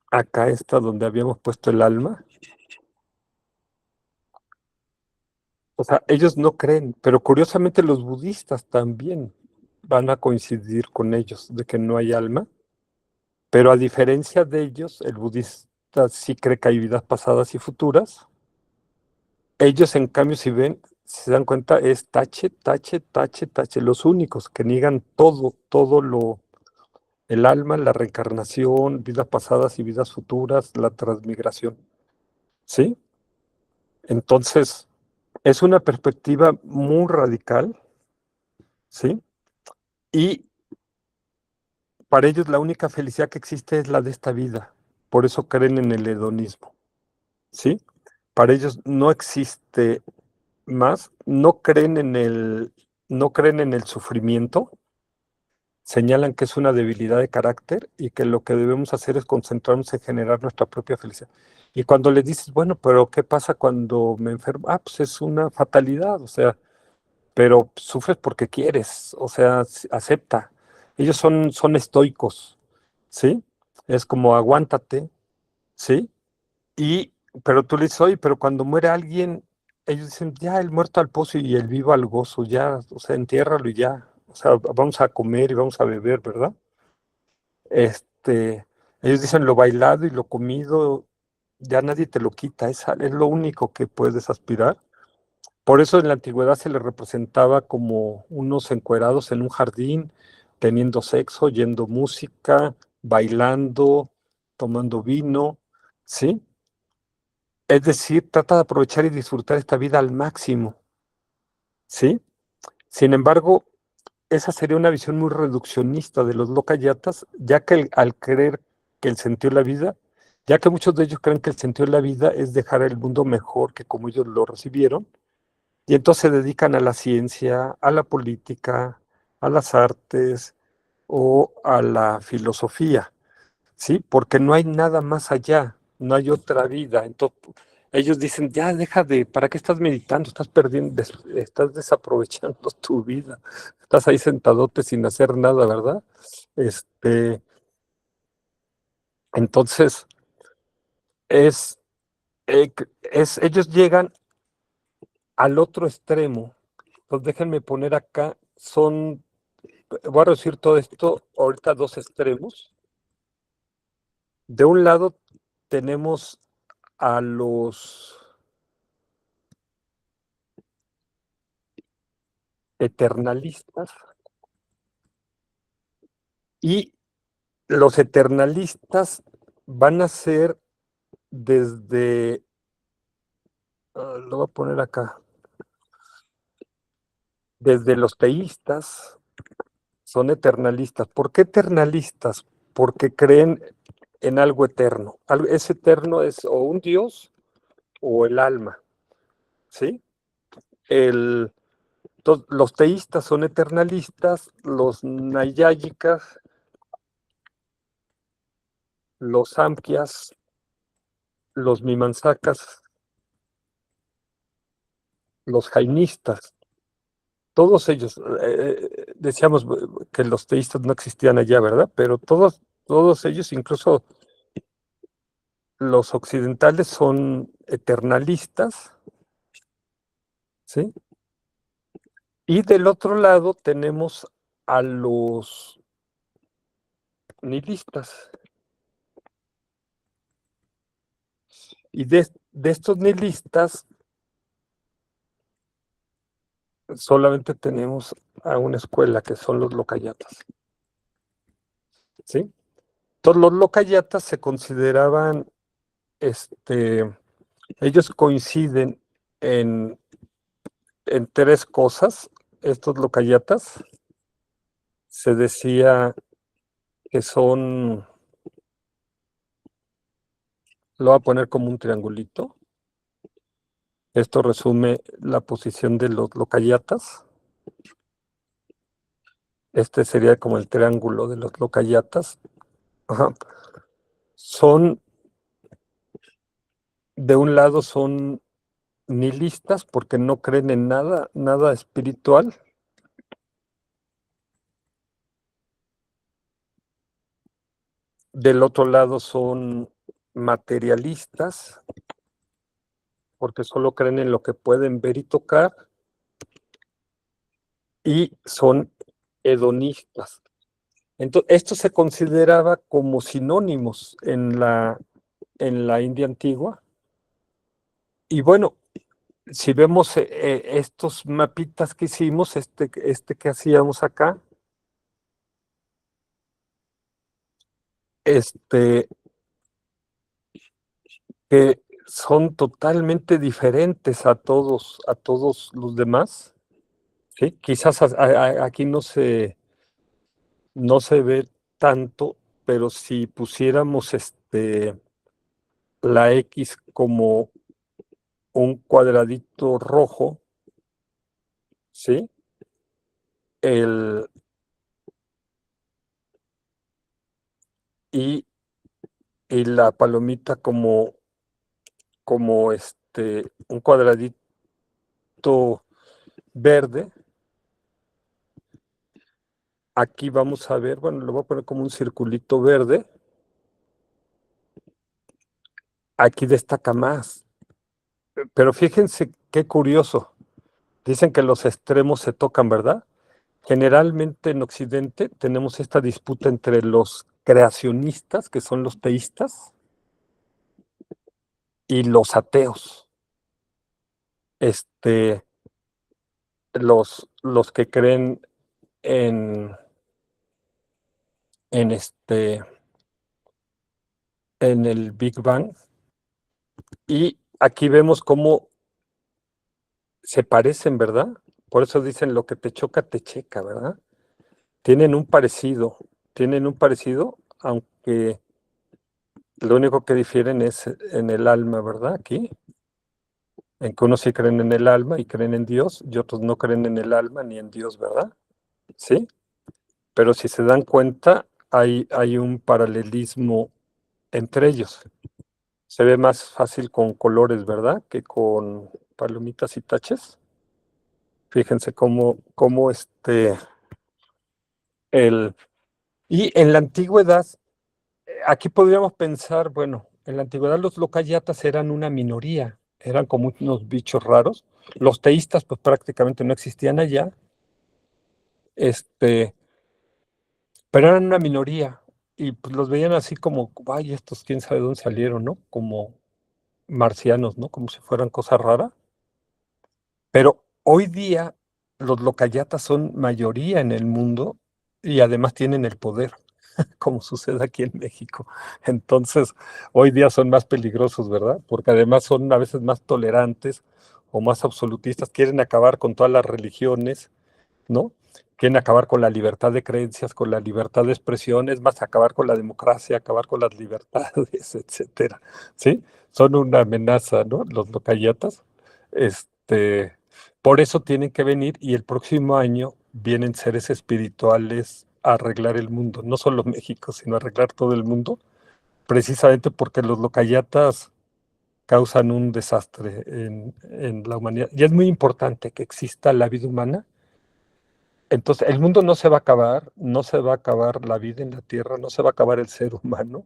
acá está donde habíamos puesto el alma. O sea, ellos no creen, pero curiosamente los budistas también van a coincidir con ellos de que no hay alma, pero a diferencia de ellos, el budista sí cree que hay vidas pasadas y futuras. Ellos, en cambio, si ven, si se dan cuenta, es tache, tache, tache, tache, los únicos que niegan todo el alma, la reencarnación, vidas pasadas y vidas futuras, la transmigración, ¿sí? Entonces, es una perspectiva muy radical, ¿sí? Y para ellos la única felicidad que existe es la de esta vida. Por eso creen en el hedonismo, ¿sí? Para ellos no existe más, no creen en el sufrimiento, señalan que es una debilidad de carácter y que lo que debemos hacer es concentrarnos en generar nuestra propia felicidad. Y cuando les dices, bueno, pero ¿qué pasa cuando me enfermo? Ah, pues es una fatalidad, o sea, pero sufres porque quieres, o sea, acepta. Ellos son estoicos, ¿sí? Es como aguántate, ¿sí? Y, pero tú le dices, oye, pero cuando muere alguien, ellos dicen, ya, el muerto al pozo y el vivo al gozo, ya, o sea, entiérralo y ya. O sea, vamos a comer y vamos a beber, ¿verdad? Este, ellos dicen lo bailado y lo comido ya nadie te lo quita, es lo único que puedes aspirar. Por eso en la antigüedad se le representaba como unos encuerados en un jardín, teniendo sexo, oyendo música, bailando, tomando vino, ¿sí? Es decir, trata de aprovechar y disfrutar esta vida al máximo, ¿sí? Sin embargo, esa sería una visión muy reduccionista de los locayatas, ya que al creer que el sentido de la vida, ya que muchos de ellos creen que el sentido de la vida es dejar el mundo mejor que como ellos lo recibieron, y entonces se dedican a la ciencia, a la política, a las artes o a la filosofía, ¿sí? Porque no hay nada más allá, no hay otra vida. Entonces, ellos dicen, ya deja de, ¿para qué estás meditando? Estás perdiendo, estás desaprovechando tu vida. Estás ahí sentadote sin hacer nada, ¿verdad? Este, entonces, es, ellos llegan al otro extremo. Entonces, déjenme poner acá, voy a reducir todo esto ahorita a dos extremos. De un lado tenemos a los eternalistas y los eternalistas van a ser desde, lo voy a poner acá, desde los teístas son eternalistas. ¿Por qué eternalistas? Porque creen en algo eterno. Ese eterno es o un dios o el alma, ¿sí? El, los teístas son eternalistas, los nayáyicas, los samkhyas, los mimansakas, los jainistas, todos ellos, decíamos que los teístas no existían allá, ¿verdad? Pero todos ellos, incluso los occidentales, son eternalistas, ¿sí? Y del otro lado tenemos a los nihilistas. Y de estos nihilistas solamente tenemos a una escuela que son los locayatas, ¿sí? Entonces los locayatas se consideraban, ellos coinciden en, en tres cosas. Estos locayatas se decía que son, lo voy a poner como un triangulito. Esto resume la posición de los locayatas. Este sería como el triángulo de los locayatas. Ajá. Son, de un lado son nihilistas porque no creen en nada, nada espiritual. Del otro lado son materialistas porque solo creen en lo que pueden ver y tocar. Y son hedonistas. Entonces, esto se consideraba como sinónimos en la India antigua. Y bueno, si vemos estos mapitas que hicimos, este que hacíamos acá, este, que son totalmente diferentes a todos los demás, ¿sí? Quizás aquí no se ve tanto, pero si pusiéramos la X como un cuadradito rojo, ¿sí? El, y, y la palomita como un cuadradito verde. Aquí vamos a ver, bueno, lo voy a poner como un circulito verde. Aquí destaca más. Pero fíjense qué curioso. Dicen que los extremos se tocan, ¿verdad? Generalmente en Occidente tenemos esta disputa entre los creacionistas, que son los teístas, y los ateos, este, los que creen en, en en el Big Bang. Y aquí vemos cómo se parecen, ¿verdad? Por eso dicen lo que te choca, te checa, ¿verdad? Tienen un parecido, tienen un parecido, aunque lo único que difieren es en el alma, ¿verdad? Aquí, en que unos sí creen en el alma y creen en Dios, y otros no creen en el alma ni en Dios, ¿verdad? Sí, pero si se dan cuenta, hay un paralelismo entre ellos. Se ve más fácil con colores, ¿verdad? Que con palomitas y taches. Fíjense cómo el... Y en la antigüedad, aquí podríamos pensar, bueno, en la antigüedad los locayatas eran una minoría, eran como unos bichos raros. Los teístas pues prácticamente no existían allá, este, pero eran una minoría y pues los veían así como, vaya, estos quién sabe dónde salieron, ¿no? Como marcianos, ¿no? Como si fueran cosas raras. Pero hoy día los locayatas son mayoría en el mundo y además tienen el poder, como sucede aquí en México. Entonces, hoy día son más peligrosos, ¿verdad? Porque además son a veces más tolerantes o más absolutistas, quieren acabar con todas las religiones, ¿no? Quieren acabar con la libertad de creencias, con la libertad de expresión, es más, acabar con la democracia, acabar con las libertades, etcétera, ¿sí? Son una amenaza, ¿no? Los locayatas. Este, por eso tienen que venir y el próximo año vienen seres espirituales a arreglar el mundo, no solo México, sino a arreglar todo el mundo, precisamente porque los locayatas causan un desastre en la humanidad. Y es muy importante que exista la vida humana. Entonces, el mundo no se va a acabar, no se va a acabar la vida en la Tierra, no se va a acabar el ser humano,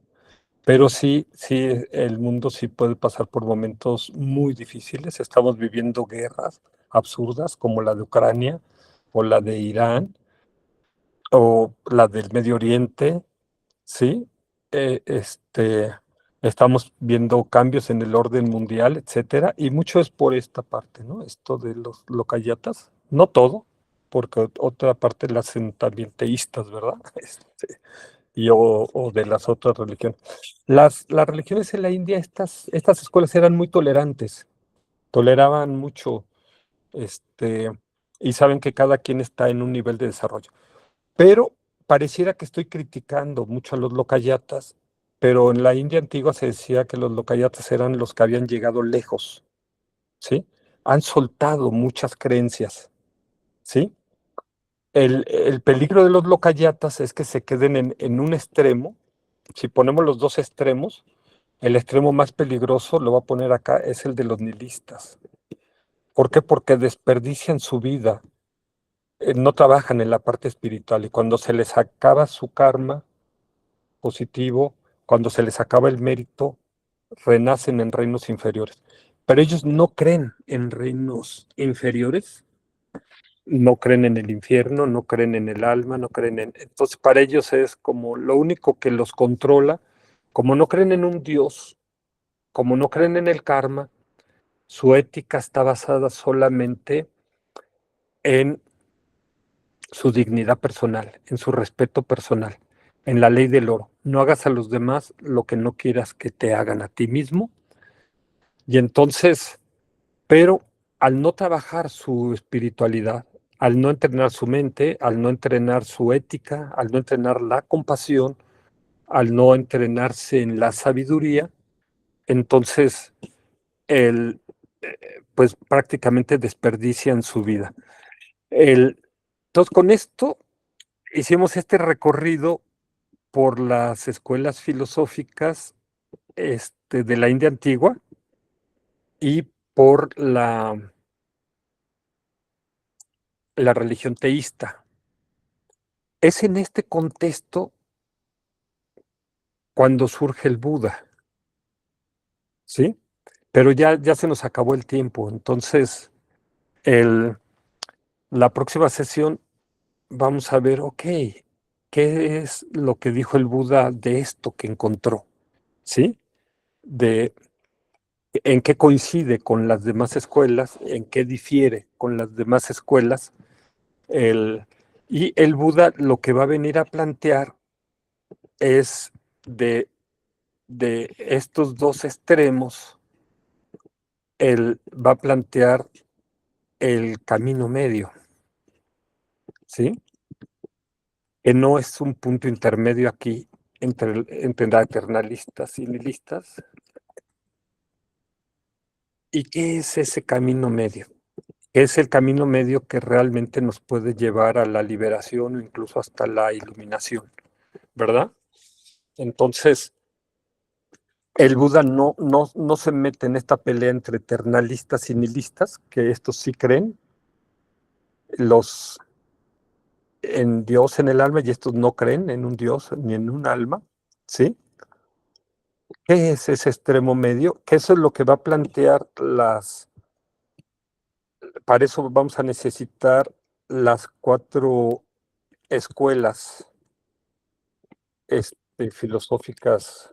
pero sí, el mundo sí puede pasar por momentos muy difíciles. Estamos viviendo guerras absurdas como la de Ucrania o la de Irán o la del Medio Oriente, ¿sí? Eh, este, estamos viendo cambios en el orden mundial, etcétera, y mucho es por esta parte, ¿no? Esto de los locayatas, no todo, porque otra parte la hacen también teístas, ¿verdad? O de las otras religiones. Las religiones en la India, estas escuelas eran muy tolerantes, toleraban mucho, este, y saben que cada quien está en un nivel de desarrollo. Pero pareciera que estoy criticando mucho a los locayatas, pero en la India antigua se decía que los locayatas eran los que habían llegado lejos, ¿sí? Han soltado muchas creencias, ¿sí? El peligro de los locayatas es que se queden en un extremo. Si ponemos los dos extremos, el extremo más peligroso, lo voy a poner acá, es el de los nihilistas. ¿Por qué? Porque desperdician su vida, no trabajan en la parte espiritual y cuando se les acaba su karma positivo, cuando se les acaba el mérito, renacen en reinos inferiores. Pero ellos no creen en reinos inferiores, no creen en el infierno, no creen en el alma, no creen en... Entonces para ellos es como lo único que los controla, como no creen en un Dios, como no creen en el karma, su ética está basada solamente en su dignidad personal, en su respeto personal, en la ley del oro. No hagas a los demás lo que no quieras que te hagan a ti mismo. Y entonces, pero al no trabajar su espiritualidad, al no entrenar su mente, al no entrenar su ética, al no entrenar la compasión, al no entrenarse en la sabiduría, entonces el, pues prácticamente desperdician su vida. Entonces, con esto hicimos este recorrido por las escuelas filosóficas de la India antigua y por la religión teísta. Es en este contexto cuando surge el Buda, ¿sí? Pero ya se nos acabó el tiempo, entonces el, la próxima sesión vamos a ver, ok, ¿qué es lo que dijo el Buda de esto que encontró? ¿Sí? De en qué coincide con las demás escuelas, en qué difiere con las demás escuelas. El, y el Buda lo que va a venir a plantear es de estos dos extremos, él va a plantear el camino medio, ¿sí? Que no es un punto intermedio aquí entre eternalistas y nihilistas. ¿Y qué es ese camino medio? Es el camino medio que realmente nos puede llevar a la liberación o incluso hasta la iluminación, ¿verdad? Entonces, el Buda no se mete en esta pelea entre eternalistas y nihilistas, que estos sí creen los, en Dios en el alma y estos no creen en un Dios ni en un alma, ¿sí? ¿Qué es ese extremo medio? Que eso es lo que va a plantear para eso vamos a necesitar las cuatro escuelas filosóficas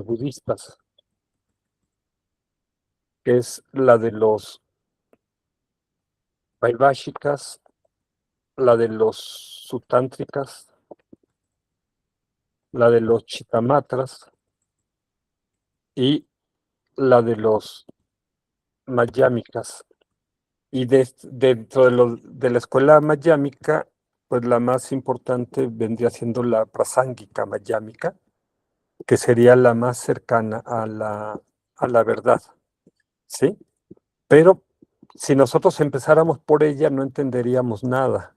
budistas, que es la de los vaibháshikas, la de los sutántricas, la de los chitamatras y la de los mayámicas. Y dentro de la escuela mayámica, pues la más importante vendría siendo la prasángika mayámica, que sería la más cercana a la verdad, ¿sí? Pero si nosotros empezáramos por ella, no entenderíamos nada,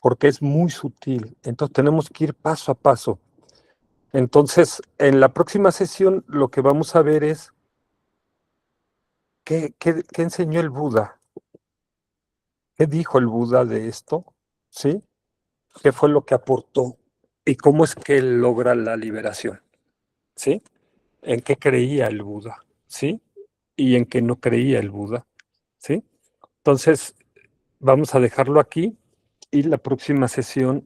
porque es muy sutil. Entonces tenemos que ir paso a paso. Entonces, en la próxima sesión, lo que vamos a ver es qué enseñó el Buda, qué dijo el Buda de esto, ¿sí? ¿Qué fue lo que aportó? ¿Y cómo es que él logra la liberación? ¿Sí? ¿En qué creía el Buda? ¿Sí? Y en qué no creía el Buda. ¿Sí? Entonces, vamos a dejarlo aquí y la próxima sesión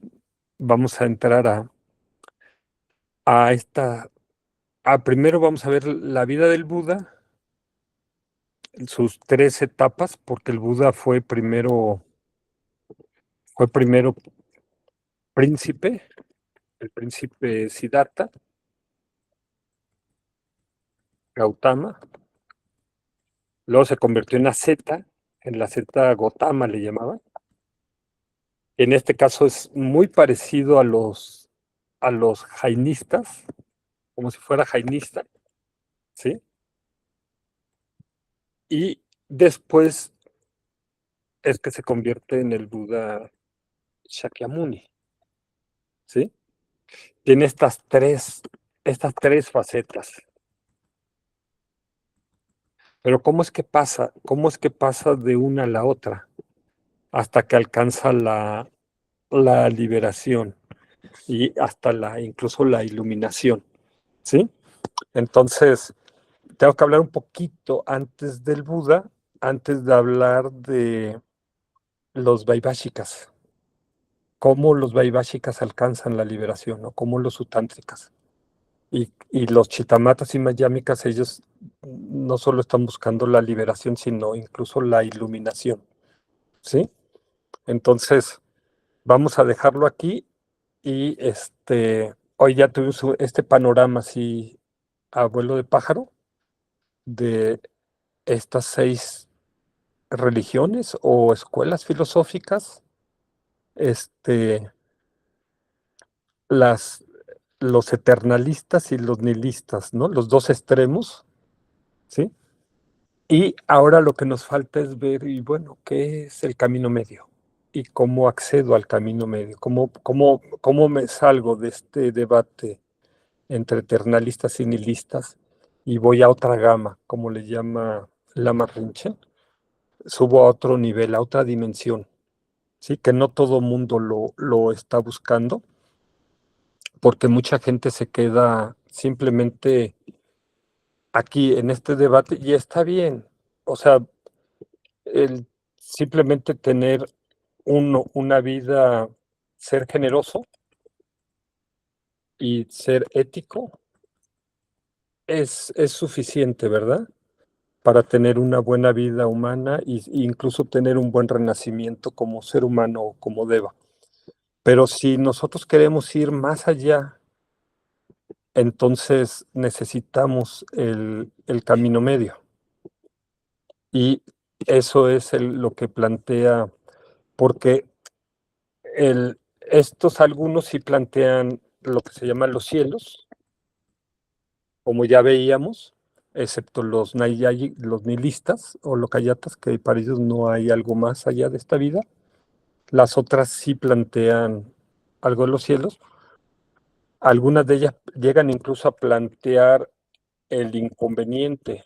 vamos a entrar a esta, primero vamos a ver la vida del Buda, sus tres etapas, porque el Buda fue primero príncipe, el príncipe Siddhartha, Gautama, luego se convirtió en la zeta Gotama le llamaban. En este caso es muy parecido a los jainistas, como si fuera jainista, ¿sí? Y después es que se convierte en el Buda Shakyamuni, ¿sí? Tiene estas tres facetas. Pero ¿cómo es que pasa? ¿Cómo es que pasa de una a la otra hasta que alcanza la liberación y hasta incluso la iluminación, ¿sí? Entonces, tengo que hablar un poquito antes del Buda, antes de hablar de los Vaibhashikas, cómo los Vaibhashikas alcanzan la liberación, ¿no? Cómo los sutántricas. Y los chitamatas y mayámicas, ellos no solo están buscando la liberación, sino incluso la iluminación, ¿sí? Entonces, vamos a dejarlo aquí y hoy ya tuvimos este panorama así, abuelo de pájaro, de estas seis religiones o escuelas filosóficas, este, las, los eternalistas y los nihilistas, ¿no? Los dos extremos, ¿sí? Y ahora lo que nos falta es ver, y bueno, ¿qué es el camino medio? ¿Y cómo accedo al camino medio? ¿Cómo me salgo de este debate entre eternalistas y nihilistas y voy a otra gama, como le llama Lama Rinchen? Subo a otro nivel, a otra dimensión, ¿sí? Que no todo mundo lo está buscando, porque mucha gente se queda simplemente aquí en este debate y está bien. O sea, el simplemente tener una vida, ser generoso y ser ético, es suficiente, ¿verdad? Para tener una buena vida humana e incluso tener un buen renacimiento como ser humano, como deba. Pero si nosotros queremos ir más allá, entonces necesitamos el camino medio. Y eso es lo que plantea, porque estos algunos sí plantean lo que se llaman los cielos, como ya veíamos, excepto los nihilistas o locayatas, que para ellos no hay algo más allá de esta vida. Las otras sí plantean algo de los cielos. Algunas de ellas llegan incluso a plantear el inconveniente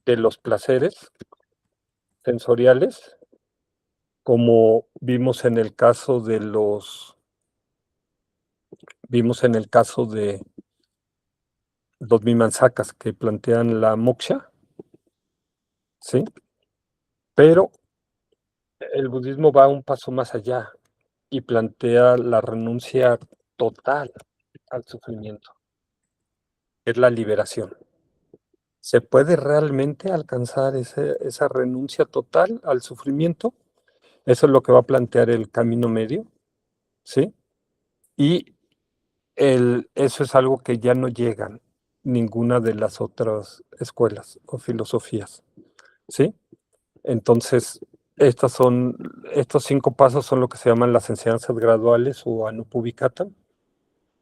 de los placeres sensoriales, como vimos en el caso de los Mimamsakas que plantean la moksha, ¿sí? Pero el budismo va un paso más allá y plantea la renuncia total al sufrimiento, es la liberación. ¿Se puede realmente alcanzar esa renuncia total al sufrimiento? Eso es lo que va a plantear el camino medio, ¿sí? Y eso es algo que ya no llegan ninguna de las otras escuelas o filosofías, ¿sí? Entonces, estos 5 pasos son lo que se llaman las enseñanzas graduales o Anupuvikata,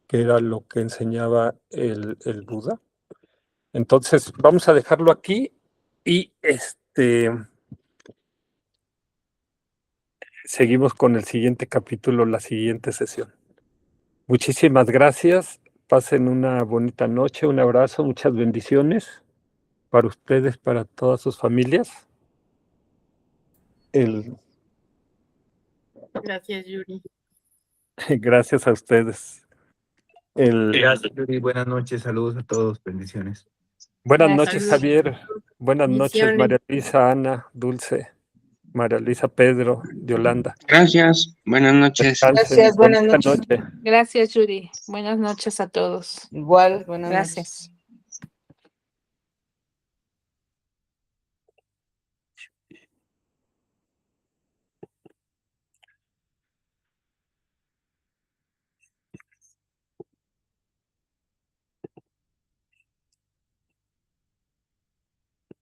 que era lo que enseñaba el Buda. Entonces, vamos a dejarlo aquí y seguimos con el siguiente capítulo, la siguiente sesión. Muchísimas gracias. Pasen una bonita noche, un abrazo, muchas bendiciones para ustedes, para todas sus familias. Gracias, Yuri. Gracias a ustedes. Gracias, Yuri. Buenas noches, saludos a todos, bendiciones. Buenas Gracias. noches, Javier. Buenas noches, Bendiciones. María Luisa, Ana, Dulce, María Luisa, Pedro, Yolanda. Gracias, buenas noches. Descansen. Gracias, buenas Bonita noches. noche. Gracias, Yuri. Buenas noches a todos. Igual, buenas noches. Gracias.